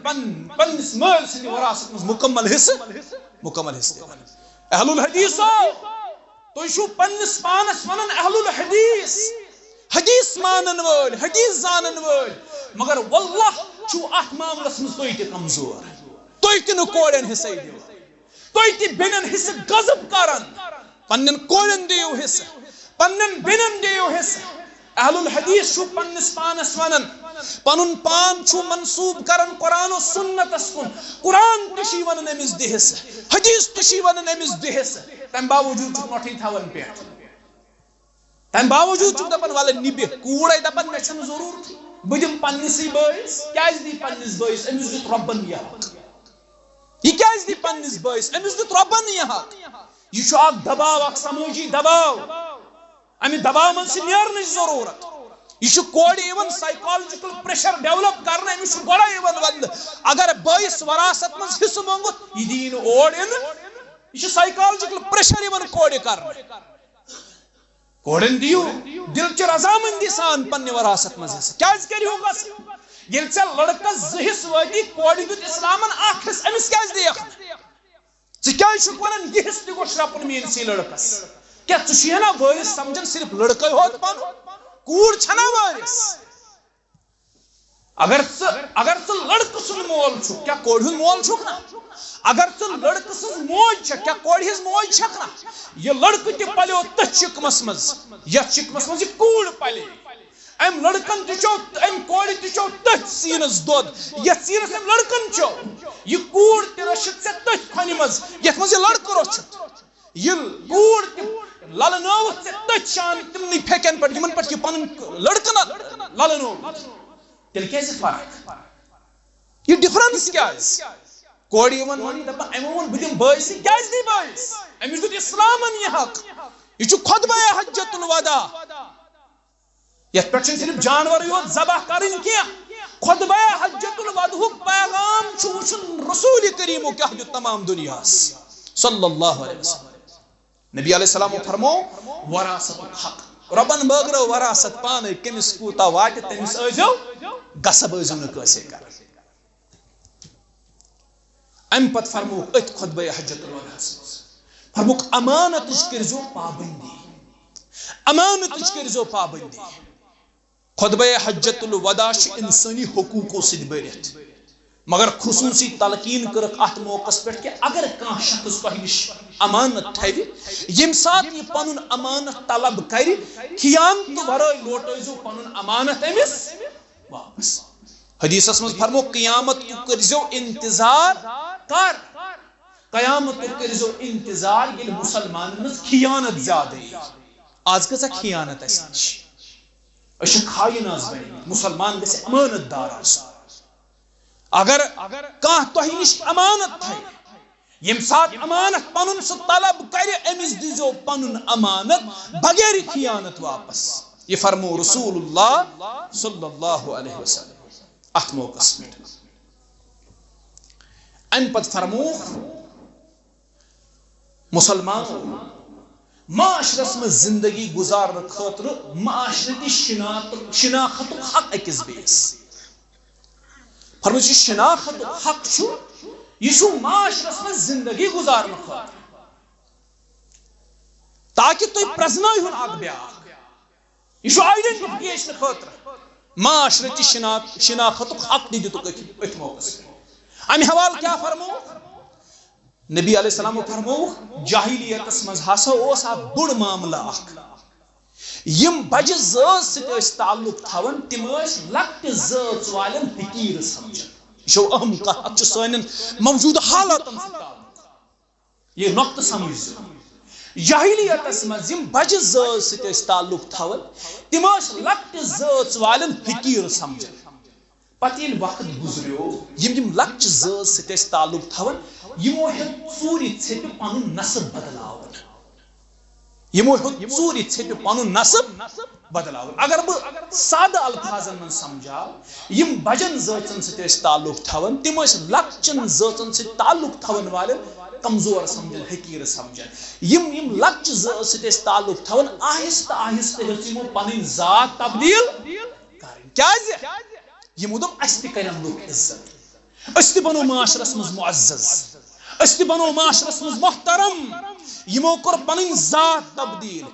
پننِس مٲلۍ سٕنٛدِ وراثت منٛز مکمل حصہٕ دِوان اہل الحدیثو تُہۍ چھِو پننِس پانس ونان اہل الحدیث حدیث مانن وٲلۍ حدیث زانن وٲلۍ مگر واللہ چھُو اتھ معاملس منٛز تُہۍ تہِ کمزور تُہۍ تہِ نہٕ کورٮ۪ن حصے دِوان تُہۍ تہِ بیٚنٮ۪ن حصہٕ غضب کران پننٮ۪ن کورٮ۪ن دِیِو حصہٕ پننٮ۪ن بیٚنٮ۪ن دِیِو حصہٕ اہل الحدیث چھُو پننِس پانس ونان پنُن پان چھُو منسوٗب کران قرآن و سنتس کُن قرآن تہِ چھی ونان أمِس دِ حصہٕ حدیث تہِ چھی ونان أمِس دِ حصہٕ تمہِ باوجوٗد چھُکھ نۄٹھٕے تھاوان پٮ۪ٹھ تمہِ باوجوٗد چھُکھ دپان ولہٕ نِبہِ کوٗر ہے دپان مےٚ چھنہٕ ضروٗرتھٕے بہٕ دِمہٕ پننِسٕے بٲیِس کیازِ دی پننِس بٲیِس أمِس دیُت رۄبن یہِ حق یہِ کیازِ دی پننِس بٲیِس أمِس دیُت رۄبن یہِ حق یہِ چھُ اکھ دباو اکھ سمٲجی دباو امہِ دباو منٛز چھِ نیرنٕچ ضروٗرت یہ کورِ یِوان سائیکالجیکل پریشر ڈیولپ کرنے أمِس چھُ گۄڈے یِوان وننہٕ اگر بٲیِس وراثت منٛز حصہٕ منٛگُت یہِ دِیہِ نہٕ اور یِنہٕ یہ چھُ سائیکالجیکل پریشر یِوان کورِ کرنہٕ کورٮ۪ن دِیِو دِلچہِ رضامندی سان پننہِ وراثت منٛز حصہٕ کیازِ کٔرِو غصب ییٚلہِ ژےٚ لڑکس 2 حصہٕ وٲتی کورِ دیُت اسلامن 1 حصہٕ أمِس کیازِ دِیکھ ژٕ کیازِ چھُکھ ونان یہِ حصہٕ تہِ گوٚژھ شرٛپُن میٲنسٕے لڑکس کیاہ ژٕ چھُے نا وٲرِث سمجھان صرف لڑکے ہوت پنُن کوٗر چھنا وٲرِث اگر ژٕ لڑکہٕ سُنٛد مول چھُکھ کیاہ کورِ ہُنٛد مول چھُکھ نا اگر ژٕ لڑکہٕ سٕنٛز موج چھکھ کیاہ کورِ ہٕنٛز موج چھکھ نا یہِ لڑکہٕ تہِ پلیو تٔتھۍ چِکمس منٛز یتھ چِکمس منٛز یہِ کوٗر پلے أمۍ لڑکن تہِ چیو أمۍ کورِ تہِ چیو تٔتھۍ سیٖنس دۄد یتھ سیٖنس أمۍ لڑکن چیو یہِ کوٗر تہِ رٔچھِتھ ژےٚ تٔتھۍ کھۄنہِ منٛز یتھ منٛز یہِ لڑکہٕ روٚچھِتھ یہِ کوٗر تہِ للنٲوٕتھ ژےٚ تٔتھۍ شان تِمنٕے پھیکٮ۪ن پٮ۪ٹھ یِمن پٮ۪ٹھ یہِ پنُن لڑکہٕ نہ للنووُتھ تیٚلہِ کیازِ فرق یہِ ڈفرنس کیازِ کورِ یِوان ونہِ دپان أمۍ ووٚن بہٕ دِمہٕ بٲیِسٕے کیازِ دی بٲیِس أمِس دیُت اسلامن یہِ حق یہ چھُ خطبہ حجۃ الوداع یتھ پٮ۪ٹھ چھُنہٕ صرف جانور یوت ذبح کرٕنۍ کینٛہہ خطبہ حجۃ الوداعُک پیغام چھُ وٕچھُن رسول کریٖمو کیاہ دیُت تمام دُنیاہس صلی اللہ علیہ وسلم نبی علیہ السلام فرمو وراثت حق ربن بٲگرٲو وراثت پانے کٔمِس کوٗتاہ واتہِ تٔمِس ٲسۍزیو غصب ٲسۍزیو نہٕ کٲنٛسے کران امہِ پتہٕ فرمووُکھ أتھۍ خطبہ حجۃ الوداعس منٛز فرمووُکھ امانتٕچ کٔرۍزیو پابندی امانتٕچ کٔرۍزیو پابندی خطبہ حجۃ الوداع چھُ انسٲنی حقوٗقو سۭتۍ بٔرِتھ مگر خصوصی تلقین کٔرٕکھ اتھ موقعس پٮ۪ٹھ کہ اگر کانٛہہ شخص تۄہہِ نِش امانت تھاوِ ییٚمہِ ساتہٕ یہِ پنُن امانت طلب کرِ خیانتہٕ ورٲے لوٹٲیزیو پنُن امانت أمِس واپس حدیثس منٛز فرمو قیامتُک کٔرۍزیو انتظار کر قیامتُک کٔرۍزیو انتظار ییٚلہِ مُسلمانن ہٕنٛز خیانت زیادٕ یی آز کۭژاہ خیانت اسہِ نِش أسۍ چھِ خاین آز بنیمٕتۍ مُسلمان گژھِ امانت دار آسُن اگر کانٛہہ تۄہہِ نِش امانت تھایہِ ییٚمہِ ساتہٕ امانت پنُن سُہ طلب کرِ أمِس دیٖزیو پنُن امانت بغیر خیانت واپس یہ فرمو رسول اللہ صلی اللہ علیہ وسلم اتھ موقعس پٮ۪ٹھ امہِ پتہٕ فرمووُکھ مسلمان معاشرس منٛز زندگی گزارنہٕ خٲطرٕ معاشرتی شناختُک حق أکِس بیٚیِس فرمووُکھ یہِ شناختُک حق چھُ یہ چھُ معاشرس منٛز زندگی گزارنہٕ خٲطرٕ تاکہِ تُہۍ پرٛزنٲیہُن اکھ بیٛاکھ یہ چھُ آیڈنٹفکیشن خٲطرٕ معاشرتی شناختُک حق تہِ دِتُکھ أتھۍ موقعس پٮ۪ٹھ امہِ حوالہٕ کیٛاہ فرمووُکھ نبی علیہ السلام فرمووُکھ جاہلیتس منٛز ہسا اوس اکھ بوٚڑ معاملہٕ اکھ یِم بجہِ زٲژ سۭتۍ ٲسۍ تعلق تھاوان تِم ٲسۍ لۄکٹہِ زٲژ والٮ۪ن حقیٖر سمجھان یہ چھُ اہم کتھ اتھ چھُ سانٮ۪ن موجوٗدٕ حالاتن سۭتۍ تعلق یہ نقطہ سمجھ جاہلیتس مز بجہ ذات ست تعلق تھوان تم لکٹ ذات والن حقیر سمجھان پتہ یل وقت گزریو یم لکچ ذات ست تعلق تھوان یمو ژوٗرِ ژھیٚپہِ پنُن نسب بدلاون یمو ژوٗرِ ژھیٚپہِ پنُن نسب بدلاون اگر بہ سادہ الفاظن من سمجھاو یم بجن ذاتن ست تعلق تھوان تم لکچن ذاتن ست تعلق تھوان والن کمزور سمجھن حقیر سمجھن یم لکچ ذات ست تعلق تھوان آہستہ آہستہ ہمو پنن ذات تبدیل کرن کیازِ یمو دوٚپ اَسہِ تہِ کرن لُکھ عزت أسۍ تہِ بنو معاشرس مز معزز أسۍ تہِ بنو معاشرس مز محترم یمو کوٚر پنٕنۍ ذات تبدیل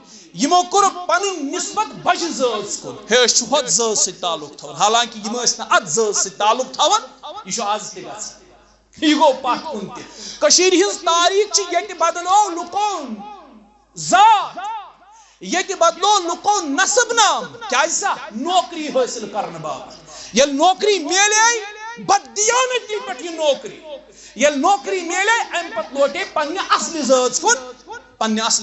یمو کوٚر پنٕنۍ نسبت بجہِ ذات کُن ہے أسۍ چھِ ہۄتھ ذات سۭتۍ تعلق تھاوان حالانکہ یم ٲسۍ نہٕ اتھ ذات سۭتۍ تعلق تھاوان یہ چھُ آز تہِ گژھان یہ گوٚو پتھ کُن تہِ کٔشیٖرِ ہٕنٛز تاریٖخ چھِ ییٚتہِ بدلو لُکو ذات ییٚتہِ بدلو لُکو نسب نام کیازِ سا نوکری حٲصِل کرنہٕ باپتھ ییٚلہِ نوکری میلے بددیانتی پٮ۪ٹھ یہِ نوکری ییٚلہِ نوکری میلے امہِ پتہٕ لوٹے پننہِ اصلہِ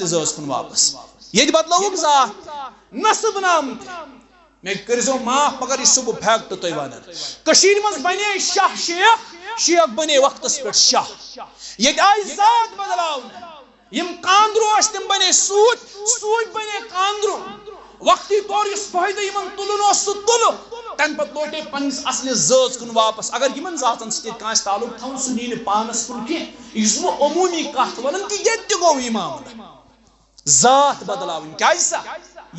ذٲژ کُن واپس ییٚتہِ بدلوُکھ ذات نسب نام مےٚ کٔرزیٚو معاف مگر یہِ چھُس بہٕ فیکٹ تۄہہِ ونان کٔشیٖرِ منٛز بنے شاہ شیخ بنے وقتس پٮ۪ٹھ شاہ ییٚتہِ آیہِ ذات بدلاونہٕ یم کاندرو ٲسۍ تِم بنے سوٗدۍ بنے کاندرو وقتی طور یُس فٲیدٕ یمن تُلُن اوس سُہ تُلُکھ تمہِ پتہٕ لوٹے پننس اصلس ذٲژ کُن واپس اگر یمن ذاتن سۭتۍ کٲنٛسہِ تعلق تھاوُن سُہ نی نہٕ پانس کُن کینٛہہ یہِ چھُس بہٕ عموٗمی کتھ ونان کہِ ییٚتہِ تہِ گوٚو یہِ معاملہٕ ذات بدلاوٕنۍ کیازِ سا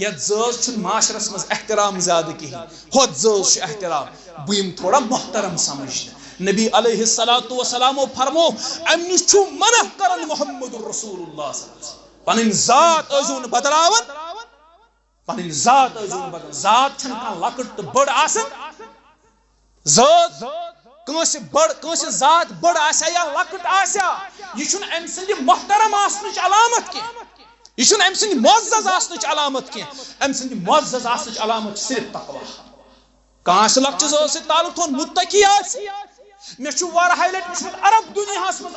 یتھ ذٲژ چھُنہٕ معاشرس منٛز احترام زیادٕ کہیٖنۍ ہۄتھ ذٲژ چھُ احترام بہٕ یِمہٕ تھوڑا محترم سمجھنہٕ نبی علیہ الصلوۃ والسلامو فرمو امہِ نِش چھُ منع کران محمد رسول اللہ صلی اللہ علیہ وسلم پنٕنۍ ذات ٲسۍزیٚو نہٕ بدلاوان پنٕنۍ ذات ٲسۍزیٚو نہٕ بدلاوان ذات چھنہٕ کانٛہہ لۄکٕٹ تہٕ بٔڑ آسان ذات کٲنٛسہِ ذات بٔڑ آسیا یا لۄکٕٹ آسیا یہِ چھُنہٕ أمۍ سٕنٛدِ محترم آسنٕچ علامت کینٛہہ یہ چھُنہٕ أمۍ سٕنٛدِ معزز آسنٕچ علامت کینٛہہ أمۍ سٕنٛدِ معزز آسنٕچ علامت چھِ صرف تقوا کانٛہہ آسہِ لۄکچہِ ذات سۭتۍ تعلق تھاوُن مُتقی آسہِ مےٚ چھُ واریاہہِ لٹہِ وٕچھمُت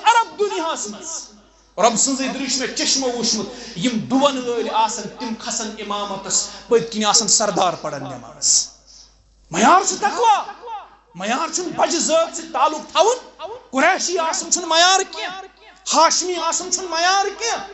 عرب دُنیاہس منٛز رۄب سٕنٛزٕے دٕرٛے چھُ مےٚ چشمو وٕچھمُت یم دُون وٲلۍ آسان تِم کھسان امامتس پٔتۍ کِنۍ آسان سردار پران نٮ۪ماز معیار چھُ تقوا معیار چھُنہٕ بجہِ ذات سۭتۍ تعلق تھاوُن قریشی آسُن چھُنہٕ معیار کینٛہہ ہاشمی آسُن چھُنہٕ معیار کینٛہہ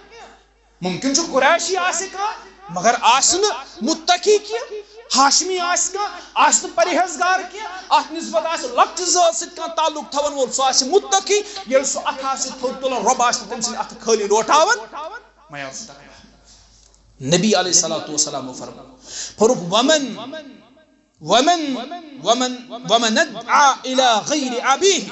ممکن چھُ قریشی آسہِ کانٛہہ مگر آسہِ نہٕ مُتقی کینٛہہ ہاشمی آسہِ کانٛہہ آسہِ نہٕ پرہیزگار کینٛہہ اتھ نسبت آسہِ لۄکچہِ ذات سۭتۍ کانٛہہ تعلق تھاون وول سُہ آسہِ مُتقی ییٚلہِ سُہ اتھٕ آسہِ تھوٚد تُلان رۄب آسہِ تٔمۍ سٕنٛدِ اتھٕ خٲلی لوٹاوان معیار چھُ تقوا نبی علیہ الصلوۃ والسلام فرموو ومن ادعى الى غیر ابیہ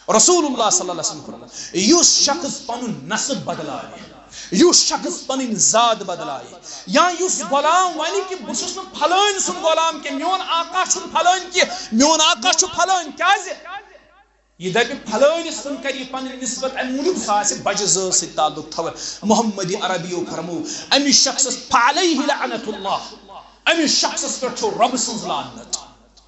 رسول اللہ صلی اللہ علیہ وسلم فرموو یُس شخص پنُن نسب بدلایہِ یُس شخص پنٕنۍ ذات بدلایہِ یا یُس غلام ونہِ کہِ بہٕ چھُس نہٕ پھلٲنۍ سُنٛد غلام کینٛہہ میون آقا چھُنہٕ پھلٲنۍ کینٛہہ میون آقا چھُ پھلٲنۍ کیازِ یہ دپہِ پھلٲنِس کُن کرِ یہِ پنٕنۍ نسبت امہِ موٗجوٗب سُہ آسہِ بجہِ ذات سۭتۍ تعلق تھاوان محمد عربیو فرموو أمِس شخصس فعلیہ لعنۃ اللہ أمِس شخصس پٮ۪ٹھ چھو رۄبہٕ سٕنٛز لعنت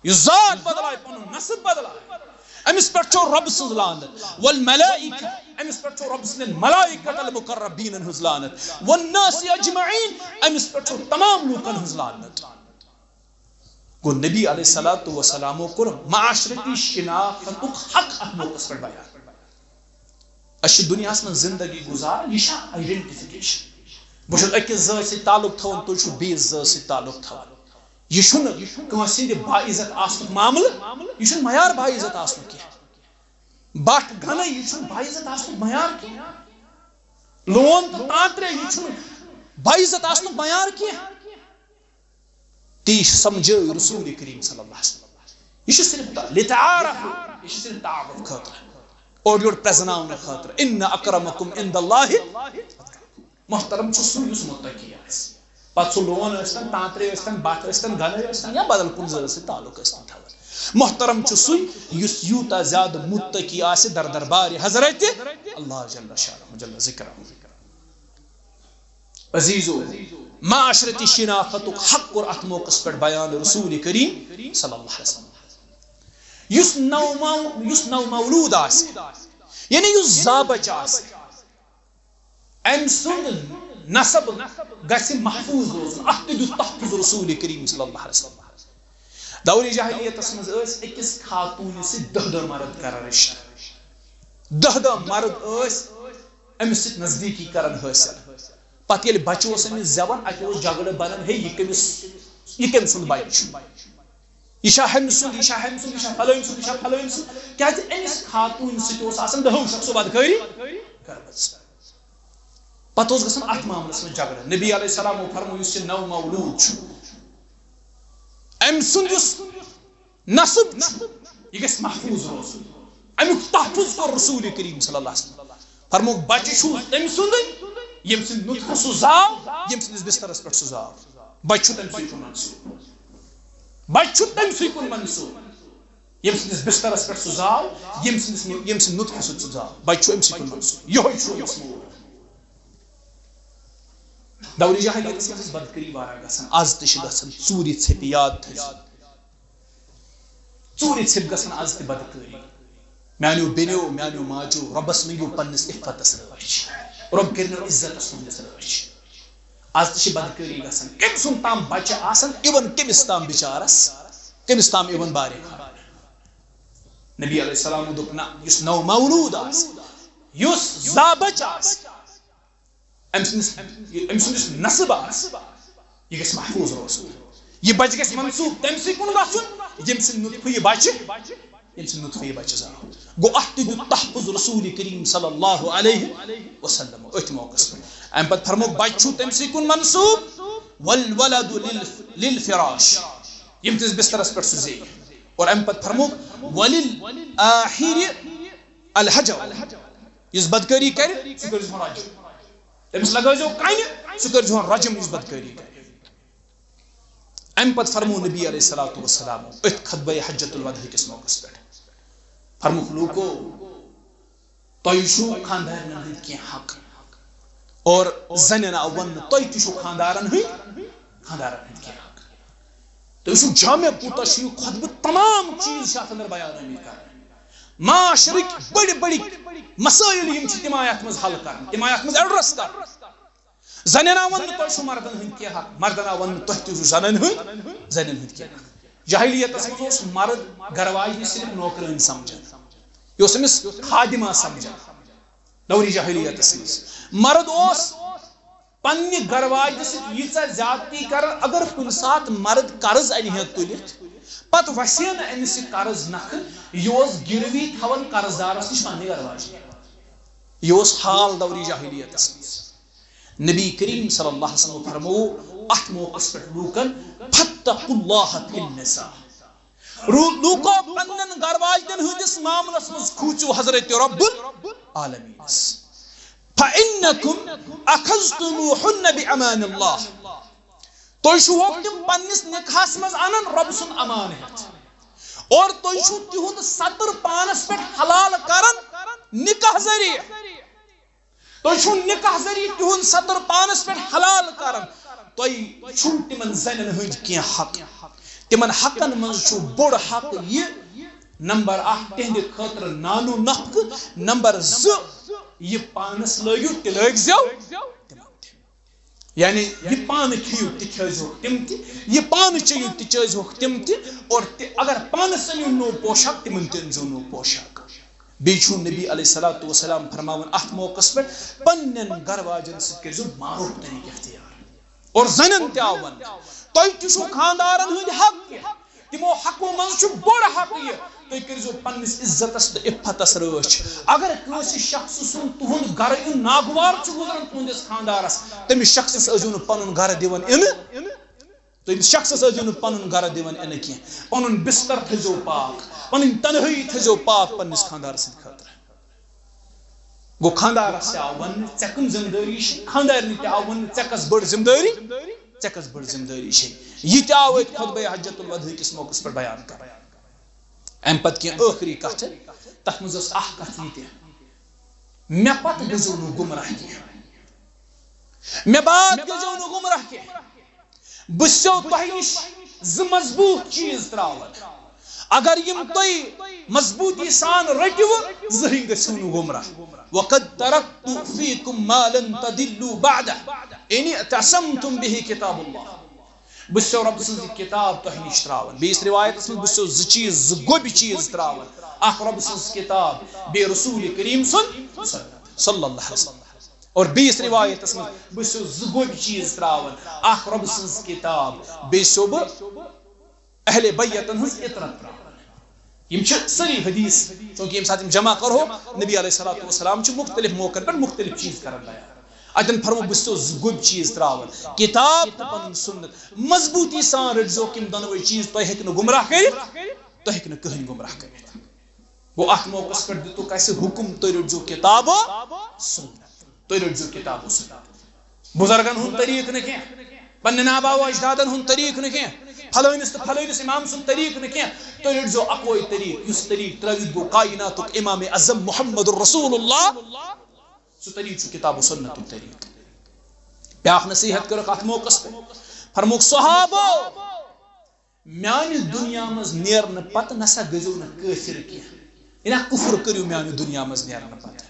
یُس ذات بدلایہِ پنُن نسب بدلایہِ أمِس پٮ۪ٹھ چھو رۄبہٕ سٕنٛز لعنت والملائکہ أمِس پٮ۪ٹھ چھو رۄبہٕ سٕنٛدٮ۪ن ملائکۃ المقربیٖنن ہٕنٛز لعنت والناس اجمعین أمِس پٮ۪ٹھ چھو تمام لوٗکن ہٕنٛز لعنت گوٚو نبی علیہ الصلوۃ والسلامو کوٚر معاشرتی شناختُک حق اتھ موقعس پٮ۪ٹھ بیان أسۍ چھِ دُنیاہس منٛز زندگی گُزاران یہِ چھا آیڈنٹفکیشن بہٕ چھُس أکِس ذات سۭتۍ تعلق تھاوان تُہۍ چھِو بیٚیِس ذات سۭتۍ تعلق تھاوان یہ چھُنہٕ کٲنٛسہِ ہٕنٛدِ باعزت آسنُک معاملہٕ یہ چھُنہٕ معیار باعزت آسنُک کینٛہہ بٹھ گنٕے یہ چھُنہٕ باعزت آسنُک معیار کینٛہہ لون تہٕ تانٛترے یہ چھُنہٕ باعزت آسنُک معیار کینٛہہ تی سمجھٲیِو رسول کریم صلی اللہ علیہ وسلم یہ چھُ صرف لتعارفوا یہ چھُ صرف تعارف خٲطرٕ اورٕ یورٕ پرٛزناونہٕ خٲطرٕ ان اکرمکم عند اللہ محترم چھُ سُہ یُس مُتقی آسہِ پتہٕ سُہ لون ٲسۍتن تانٛترے ٲسۍتن بٹھ ٲسۍتن گنٕے ٲسۍتن یا بدل کُنہِ ذات سۭتۍ تعلق ٲسۍتن تھاوان محترم چھُ سُے یُس یوٗتاہ زیادٕ مُتقی آسہِ در دربارِ حضرت اللہ جل شانہ جل ذکرہ عزیزو معاشرتی شناختُک حق کوٚر اتھ موقعس پٮ۪ٹھ بیان رسول کریم صلی اللہ علیہ وسلم یُس نو مولوٗد آسہِ یعنی یُس زا بچہٕ آسہِ ام سند نسب گژھِ محفوظ روزُن اتھ تہِ دیُت تحفظ رسول کریم صلی اللہ علیہ وسلم دور جاہلیتس منٛز ٲسۍ أکِس خاتوٗنہِ سۭتۍ 10 مرد کران رشتہٕ 10 مرد ٲسۍ أمِس سۭتۍ نزدیٖکی کران حٲصِل پتہٕ ییٚلہِ بچہِ اوس أمِس زٮ۪وان اَتہِ اوس جگڑٕ بنان ہے یہِ کٔمۍ سُنٛد بچہِ چھُ یہ چھا ہمہِ سُنٛد یہِ چھا ہمہِ سُنٛد یہِ چھا پھلٲنۍ سُنٛد یہِ چھا پھلٲنۍ سُنٛد کیازِ أمِس خاتوٗنہِ سۭتۍ اوس آسان 10 شخصو بدکٲری کٔرمٕژ پتہٕ اوس گژھان اتھ معاملس منٛز جگڑٕ نبی علیہ السلامو فرموو یُس یہِ نو مولوٗد چھُ أمۍ سُنٛد یُس نسب چھُ یہِ گژھِ محفوظ روزُن امیُک تحفظ کوٚر رسول کریم صلی اللہ علیہ وسلم فرمووُکھ بچہِ چھُ تٔمۍ سُنٛدٕے ییٚمہِ سٕنٛدِ نُطفہٕ سُہ زاو ییٚمہِ سٕنٛدِس بسترس پٮ۪ٹھ سُہ زاو بچہِ چھُ تٔمۍ سٕے کُن منسوٗب بچہِ چھُ تٔمۍ سٕے کُن منسوٗب ییٚمہِ سٕنٛدِس بسترس پٮ۪ٹھ سُہ زاو ییٚمہِ سٕنٛدِ نُطفہٕ سۭتۍ سُہ زاو بچہِ چھُ أمۍ سٕے کُن منسوٗب یِہوے چھُ أمِس مول دورِ جاہلیتس منٛز ٲس بدکٲری واریاہ گژھان آز تہِ چھِ گژھان ژوٗرِ ژھیٚپہِ یاد تھٲیزِ ژوٗرِ ژھیٚپہِ گژھان آز تہِ بدکٲری میانیو بیٚنیو میانیو ماجیو رۄبس منٛگِو پننِس عفتس رٲچھ رۄب کٔرِنو عزتس تُہنٛدِس رٲچھ آز تہِ چھِ بدکٲری گژھان کٔمۍ سُنٛد تام بچہِ آسان اِون کٔمِس تام بِچارس کٔمِس تام اِون بارِ خان نبی علیہ السلامو دوٚپ نہ یُس نو مولوٗد آسہِ یُس زا بچہِ آسہِ أمۍ سُنٛد یُس نسب آسہِ یہِ گژھِ محفوظ روزُن یہِ بچہِ گژھِ منسوٗب تٔمۍ سٕے کُن گژھُن ییٚمہِ سٕنٛدِ نُطفہٕ یہِ بچہِ ییٚمہِ سٕنٛدِ نُطفہٕ یہِ بچہِ زاو گوٚو اتھ تہِ دیُت تحفظ رسول کریم صلی اللہ علیہ وسلم أتھۍ موقعس پٮ۪ٹھ امہِ پتہٕ فرمووُکھ بچہِ چھُ تٔمۍ سٕے کُن منسوٗب والولد للفراش ییٚمہِ تِس بسترس پٮ۪ٹھ سُہ زیٚیہِ اور امہِ پتہٕ فرمووُکھ وللآخر الحجر یُس بدکٲری کرِ سُہ کٔرۍزِہون رجم تٔمِس لگٲوزیٚو کنہِ سُہ کٔرۍزِہون رجم یُس بدکٲری کرِ امہِ پتہٕ فرموو نبی علیہ الصلوۃ والسلام أتھۍ خطبہ حجۃ الوداع کِس موقعس پٮ۪ٹھ فرمووُکھ لوٗکو تۄہہِ چھُو خاندارنن ہٕنٛدۍ کینٛہہ حق اور زنٮ۪ن آو وننہٕ تۄہہِ تہِ چھُو خاندارن ہٕنٛدۍ کینٛہہ حق تُہۍ چھُو جامع کوٗتاہ چھُ یہِ خطبہٕ تمام چیٖز چھِ اتھ اندر بیان آمٕتۍ کرنہٕ معاشرٕکۍ بٔڑۍ بٔڑۍ مسٲیل یِم چھِ تِم آیہِ اتھ منٛز حل کرنہٕ تِم آیہِ اتھ منٛز ایڈرس کرنہٕ زنٮ۪ن آو وننہٕ تۄہہِ چھُو مردن ہٕنٛدۍ کینٛہہ حق مردن آو وننہٕ تۄہہِ تہِ چھُو زنٮ۪ن ہٕنٛدۍ کینٛہہ حق جاہلیتس منٛز اوس مرد گرواجنہِ صرف نوکرٲنۍ سمجھان یہِ اوس أمِس خادِمہ سمجھان دورِ جاہلیتس منٛز مرد اوس پننہِ گرواجنہِ سۭتۍ ییٖژاہ زیادتی کران اگر کُنہِ ساتہٕ مرد قرض انہِ ہا تُلِتھ پتہٕ وسہِ ہا نہٕ أمِس یہِ قرض نکھٕ یہِ اوس گِروی تھاوان قرضدارس نِش پننہِ گرواجنہِ یہِ اوس حال دورِ جاہلیتس منٛز نبی کریم صلی اللہ علیہ وسلم فرموو اتھ موقعس پٮ۪ٹھ لوٗکن فاتقوا اللہ فی النساء لوٗکو پننٮ۪ن گرواجنٮ۪ن ہٕنٛدِس معاملس منٛز کھوٗژِو حضرت رب العالمیٖنس فإنکم اخذتموہن بأمان اللہ تُہۍ چھِوکھ تِم پننِس نکاحس منٛز انان رۄبہٕ سُنٛد امان ہٮ۪تھ اور تُہۍ چھِو تِہُنٛد سطر پانس پٮ۪ٹھ حلال کران نکاح ذریعہ تُہۍ چھِو نکاح ذریعہ تِہُنٛد سطر پانس پٮ۪ٹھ حلال کران تۄہہِ چھُو تِمن زنٮ۪ن ہٕنٛدۍ کینٛہہ حق تِمن حقن منٛز چھُ بوٚڑ حق یہِ نمبر 1 تِہنٛدِ خٲطرٕ نانو نفقہٕ نمبر 2 یہِ پانس لٲگِو تہِ لٲگزیٚو یعنی یہِ پانہٕ کھیٚیِو تہِ کھیٚزِہوکھ تِم تہِ یہِ پانہٕ چیٚیِو تہِ چٲزِہوکھ تِم تہِ اور اگر پانس أنِو نوٚو پوشاک تِمن تہِ أنزیٚو نوٚو پوشاک بیٚیہِ چھُ نبی علیہ الصلوۃ والسلام فرماوان اتھ موقعس پٮ۪ٹھ پننٮ۪ن گرواجن سۭتۍ کٔرزیٚو معروف طریٖقہٕ اختیار اور زنٮ۪ن تہِ آو وننہٕ تۄہہِ تہِ چھُو خاندارن ہٕنٛدۍ حق کینٛہہ تِمو حقو منٛز چھُ بوٚڑ حق یہِ تُہۍ کٔرزیٚو پننِس عزتس تہٕ عفتس رٲچھ اگر کٲنٛسہِ شخص سُنٛد تُہُنٛد گرٕ یُن ناگوار چھُ گُزران تُہنٛدِس خاندارس تٔمِس شخصس ٲسۍزیٚو نہٕ پنُن گرٕ دِوان اِنہٕ تٔمِس شخصس ٲسۍزیٚو نہٕ پنُن گرٕ دِوان اِنہٕ کینٛہہ پنُن بستر تھٲیزیٚو پاک پنٕنۍ تنہٲیی تھٲیزیٚو پاک پننِس خاندارس سٕنٛدِ خٲطرٕ گوٚو خاندارس تہِ آو وننہٕ ژےٚ کٕم ذمہٕ دٲری چھِ خاندارنہِ تہِ آو وننہٕ ژےٚ کۄس بٔڑ ذمہٕ دٲری چھے یہِ تہِ آو أتھۍ خطبہ حجۃ الوداع کِس موقعس پٮ۪ٹھ بیان کرنہٕ امہِ پتہٕ کینٛہہ ٲخری کتھٕ تتھ منٛز ٲس اکھ کتھ یہِ تہِ مےٚ پتہٕ گٔژھِو نہٕ گمراہ کینٛہہ مےٚ بعد گٔژھِو نہٕ گمراہ کینٛہہ بہٕ چھُسو تۄہہِ نِش 2 مضبوٗط چیٖز تراوان اگر یم توی مضبوطی سان رٹو زہن گژھو نہ گمراہ وقد ترکت فیکم ما لن تضلوا بعدہ ان اعتصمتم به کتاب اللہ بسو رب سن کتاب تہ نش تراون بیس روایت من بسو ز چیز ز گوب چیز تراون اخ رب سن کتاب بے رسول کریم صلی اللہ علیہ وسلم اور بیس روایت من بسو ز گوب چیز تراون اخ رب سن کتاب بیسو ب اہل بیتن ہز اطرت تراون یم سری حدیث چونکہ یم ساتھ جمع کرو نبی علیہ الصلوۃ والسلام مختلف موقع پر مختلف چیز کرن لیا اتن فرمو بستو گوب چیز تراون کتاب تو پن سنت مضبوطی سان رٹزو کم دنوی چیز تو ہیکن گمراہ کر تو ہیکن کہن گمراہ کر وہ اخ موقع پر دتو کیسے حکم تو رٹزو کتاب و سنت تو رٹزو کتاب و سنت بزرگن ہن طریق نہ کیا پنن آبا و اجدادن ہن طریق نہ کیا پھلونس تو پھلونس امام سن طریق نہ کیا تو رٹزو اکوئی طریق اس طریق تروید گو کائنات امام اعظم محمد رسول اللہ سو طریق چھو کتاب و سنت طریق بیاخ نصیحت کرو ات موقع پہ فرموک صحابو میانی دنیا مز نیرن پتہ نسا گزو نہ کافر کی انا کفر کریو میانی دنیا مز نیرن پتہ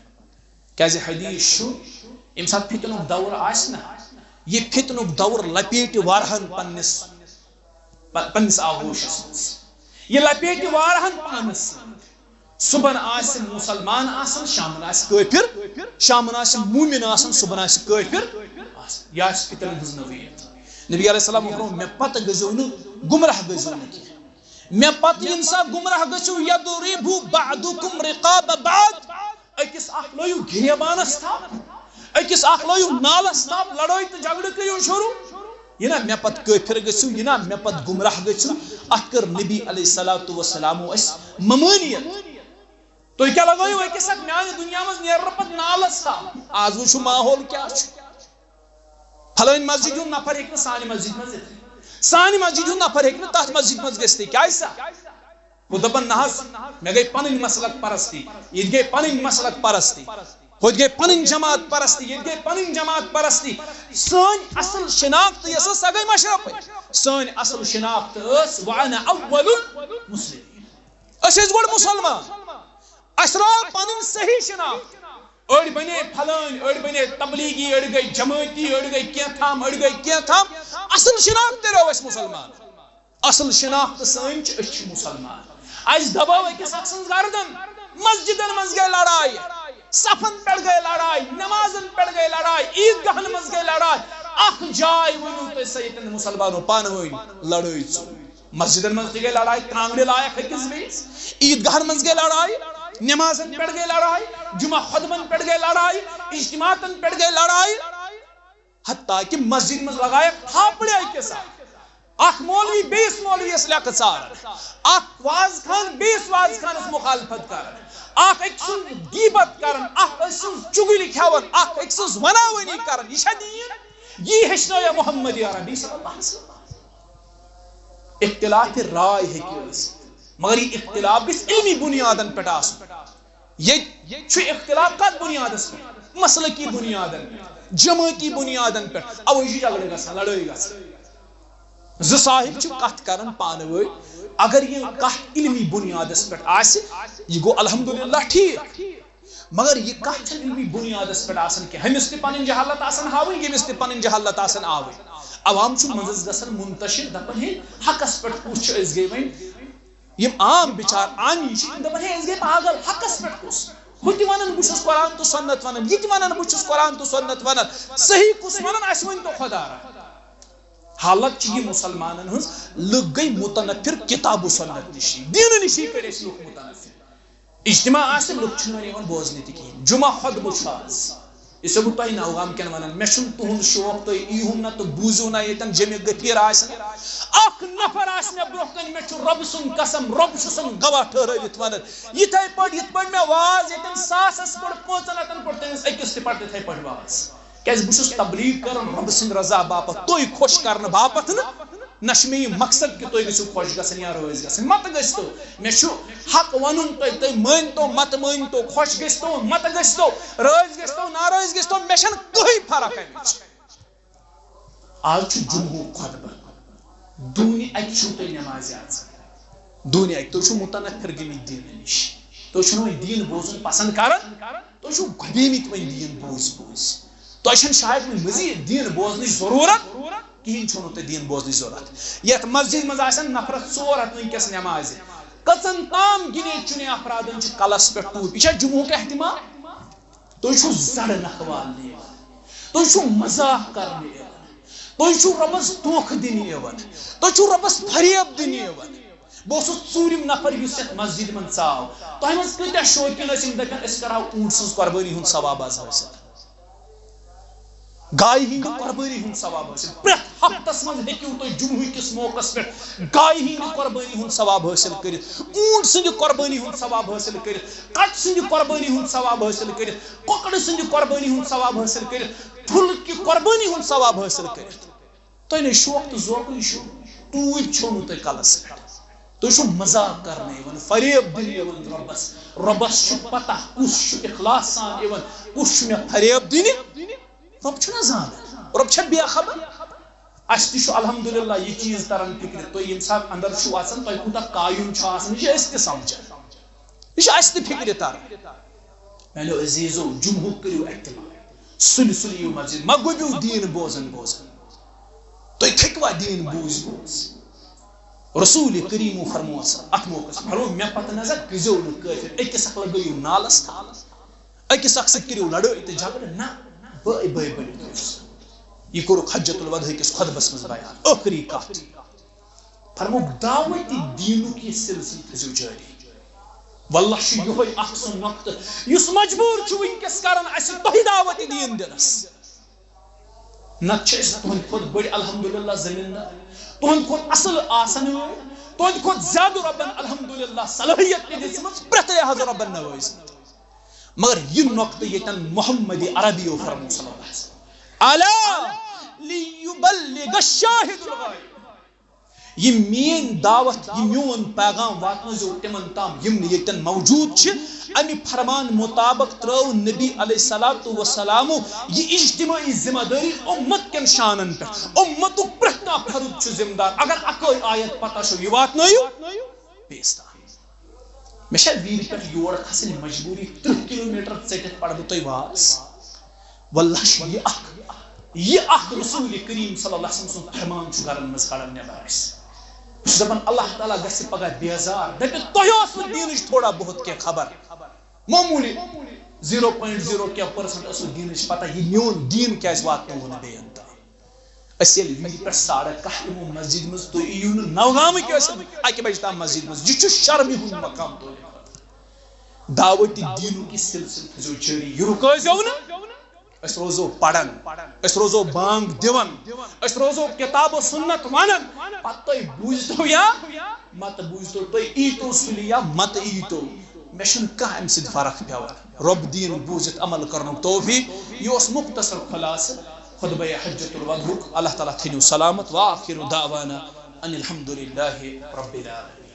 کیازِ حدیث چھو ام سات فتنک دور آسنا یہ فتنک دور لپیٹ وارہن پنس آغوشس یہ لپیٹ وارہن پانس صبح آسن مسلمان آسن شامن آس کافر شامن آسن مومن آسن صبح آس کافر یا اس فتنن ہز نوید نبی علیہ السلام فرمو میں پتہ گزو نہ گمراہ گزو نہ کی میں پتہ انسا گمراہ گژھو یضربو بعضکم رقاب بعض اکس اخ لویو گریبانس تھاپ اکس اخ لویو نالس تھاپ لڑائی تو جھگڑ کریو شروع یہ نا میں پت کافر گژھو یہ نا میں پت گمراہ گژھو ات کر نبی علیہ الصلوۃ والسلام اس ممانیت تو کیا لگو اکس اخ میانہ دنیا مز نیر پت نالس تھاپ آز وچھو ماحول کیا پھلوین مسجد ہوں نفر ہیکن سانی مسجد مز سانی مسجد ہوں نفر ہیکن تات مسجد مز گژھتے کیا ایسا وہ دپن نحس میں گئی پنن مسلک پرستی یہ گئی پنن مسلک پرستی خود گئی پنن جماعت پرستی یہ گئی پنن جماعت پرستی سن اصل شناخت یہ سا گئی مشرف سن اصل شناخت اس وانا اول مسلمین اس گوڑ مسلمان اسرا پنن صحیح شناخت اڑ بنے پھلان اڑ بنے تبلیغی اڑ گئی جماعتی اڑ گئی کیا تھام اڑ گئی کیا تھام اصل شناخت رو اس مسلمان اصل شناخت سن چھ مسلمان آج دباو اکس اخ سن گردن مسجدن مز گئی لڑائی صفن پڑ گئی لڑائی نمازن پڑ گئی لڑائی عیدگاہن مز گئی لڑائی اخ جائے ونو تو سیتن مسلمانوں پانوئی لڑائی چو مسجدن مز گئی لڑائی کانگڑے لائق اکس بیس عیدگاہن مز گئی لڑائی نمازن پڑ گئی لڑائی جمعہ خطبن پڑ گئی لڑائی اجتماعتن پڑ گئی لڑائی حتیٰ کہ مسجد مز لگائے تھاپڑے اکس اخ مولوی بیس مولوی اس لیاقت سار اخ واز خان بیس واز خان اس مخالفت کر اخ اکسن غیبت کرن اخ اکسن چگلی کھاون اخ اکسن وناونی کرن یہ دین یہ ہچنو یا محمد عربی صلی اللہ علیہ وسلم اختلاف رائے ہے کہ مگر یہ اختلاف بس علمی بنیادن پہ یہ اختلاف کت بنیادس پہ مسلکی بنیادن پہ جماعتی بنیادن پہ اوجی جھگڑے گژھان لڑائی گژھان ز صاحب چھ کت کرن پانوی اگر یہ کت علمی بنیادس پہ آسہ یہ گو الحمدللہ ٹھیک مگر یہ کت علمی بنیادس پہ آسن کہ ہمس تہ پنن جہالت آسن ہاوٕنۍ یمس تہ پنن جہالت آسن آوٕنۍ عوام چھ منزس گژھان منتشر دپن ہے حقس پہ کس چھ اس گئی وۄنۍ یم عام بچار عامی چھ دپن ہے اس گئی پاگل حقس پہ کس ہُہ تہ ونن بہ چھُس قرآن تو سنت ونان یہ تہ ونن بہ چھُس قرآن تو سنت ونان صحیح کس ونان اس ؤنۍ تو خدا را حالت یہ مسلمانن ہز لگ گئی متنفر کتاب و سنت نشی دین نشی کر اس لوگ متنفر اجتماع آسے لوگ چھنو نیون بوزنی تھی کی جمعہ خود بچھاز اسے بو تائی ناوغام کن ونن میشن تہن شوق تو ایہم نہ تو بوزو نہ یتن جمع گفیر آسن اخ نفر آسن برکن میں چھ رب سن قسم رب سن گواہ ٹھہرائیت ونن یتھے پڑھ میں واز یتن ساسس پڑھ پانچن اتن پڑھ تمس اکس تہ پڑھ تھے پڑھ واز کیاز بہس تبلیغ کرن رب سن رضا باپت توئی خوش کرن باپت نشمی مقصد کہ توئی گژھو خوش گژھن یا روز گژھن مت گژھتو مے چھو حق ونن توئی مانتو مت مانتو خوش گژھتو مت گژھتو روز گژھتو ناروز گژھتو مے چھن کوئی فرق امچ آج چھ جمعہ خطبہ دونی اک چھو توئی نماز آز دنیا تو متنفر گمت دین نش تو دین بوزن پسند کران تو گبیمت ون دین بوز بوز تو شاید مزید دین بوزن ضرورت کہین چھو تو دین بوزن ضرورت یت مسجد مز آسن نفر 400 ونکس نماز کچن تام گنے چنے افرادن کلس پہ ٹوپ یہ جمعہ کا اہتمام تو زڑ نکھوال تو مزاق کرنے تو ربس دھوکہ دن تو ربس فریب دن بہت ژوٗرِم نفر یُس یتھ مسجد من ژاو تۄہہِ منٛز کۭتیاہ شوقیٖن ٲسۍ یِم دپن أسۍ کرہاو اوٗنٹ سٕنٛز قۄربٲنی ہُنٛد ثواب آز حٲصِل گایہِ ہٕنٛدِ قۄربٲنی ہُنٛد ثواب حٲصِل پرٛٮ۪تھ ہفتس منٛز ہیٚکِو تُہۍ جمعہ کِس موقعس پٮ۪ٹھ گایہِ ہٕنٛدِ قۄربٲنی ہُنٛد ثواب حٲصِل کٔرِتھ اوٗنٹ سٕنٛدِ قۄربٲنی ہُنٛد ثواب حٲصِل کٔرِتھ کچہِ سٕنٛدِ قۄربٲنی ہُنٛد ثواب حٲصِل کٔرِتھ کۄکرٕ سٕنٛدِ قۄربٲنی ہُنٛد ثواب حٲصِل کٔرِتھ ٹھُلہٕ قۄربٲنی ہُنٛد ثواب حٲصِل کٔرِتھ تۄہہِ نے شوق تہٕ ذوقٕے چھُ ٹوٗپۍ چھوٚو نہٕ تۄہہِ کلس پٮ۪ٹھ تو مزاق کرنے فریب دن ربس پتہ کس اخلاص سان کس میں فریب دن رب چھنا زان رب چھ بے خبر اس تہ الحمدللہ یہ چیز تران فکر تو یم سات اندر چھو آسان تو کوتا قائم چھو آسان یہ اس تہ سمجھ یہ اس تہ فکر تر میلو عزیزو جمعہ کریو اہتمام سل سلیو مسجد مگوبیو دین بوزن بوزن تو کھکوا دین بوز بوز رسول کریم فرموس ات موقع فرمو مے پتہ نظر گزو کافر اکس اخ لگیو نالس اکس اخ سۭتۍ کٔرِو لڑٲے تہٕ جھگڑٕ نہ بٲے بٲے بٔنِتھ یہ کوٚرُکھ حجت الوداع کِس خطبس منٛز بیان ٲخری کتھ فرمو دعوت دینُک یہ سلسلہٕ تھٲیزیو جٲری واللہ چھُ یِہوے اکھ سُہ نۄقطہٕ یُس مجبوٗر چھُ وٕنکٮ۪س کران اسہِ تۄہہِ دعوت دیٖن دِنس نتہٕ چھِ أسۍ تُہنٛدِ کھۄتہٕ بٔڑۍ الحمدللہ زمیٖندار تہند کھوت اصل آسن تہند کھوت زیادہ ربن الحمدللہ صلاحیت دِژمٕژ پرٛٮ۪تھ لحاظ ربن نوٲزِ مگر یہ نقطہ یتن محمد عربی فرمو صلی اللہ علیہ وسلم الا لیبلغ الشاہد الغائب یہ مین دعوت یہ میون پیغام واتنٲیزیو تمن تام یم یتن موجود چھ امی فرمان مطابق ترو نبی علیہ الصلوۃ والسلام یہ اجتماعی ذمہ داری امت کن شانن پہ امت پرٛٮ۪تھ کانٛہہ فرد چھ ذمہ دار اگر اکوے آیت پتہ چھو یہ واتنٲیو بیستا مے چھا ویل پہ یور کھسن مجبوری 30 کلومیٹر ژٔٹِتھ پڑھ بہٕ تۄہہِ واز واللہ یہ اخ رسول کریم صلی اللہ علیہ وسلم سُنٛد فرمان چھُ گرن منٛز کڑان نٮ۪بر اسہِ دپان اللہ تعالیٰ گژھِ پگہ بیزار دپہِ تۄہہِ اوس نہٕ دیٖنٕچ تھوڑا بہت کینٛہہ خبر معموٗلی 0.0% ٲس نہٕ دیٖنٕچ پتہ یہ میون دیٖن کیازِ واتنوو نہٕ بیٚیَن تام أسۍ ییٚلہِ وِلہِ پٮ۪ٹھ 11:30 یِمو مسجد منٛز تُہۍ یِیِو نہٕ نوگامٕکۍ ٲسِن 1 بجہِ تام مسجد منٛز یہِ چھُ شرمہِ ہُنٛد مقام تُہۍ دعوتی دیٖنُک یہِ سلسلہٕ تھٲیزیو جٲری یہِ رُکٲیزیو نہٕ أسۍ روزو پران أسۍ روزو بانگ دِوان أسۍ روزو کتاب و سنت ونان پتہٕ تُہۍ بوٗزتو یا مت بوٗزتو تُہۍ ایٖتو سُلہِ یا مت ایٖتو مےٚ چھُنہٕ کانٛہہ امہِ سۭتۍ فرق پیٚوان رۄب دیٖن بوٗزِتھ عمل کرنُک توفیٖق یہِ اوس مختصر خلاصہٕ خطبہ حجت الوداعُک اللہ تعالیٰ تھٲینو سلامت وآخر دعوانا ان الحمد للہ رب العالمین.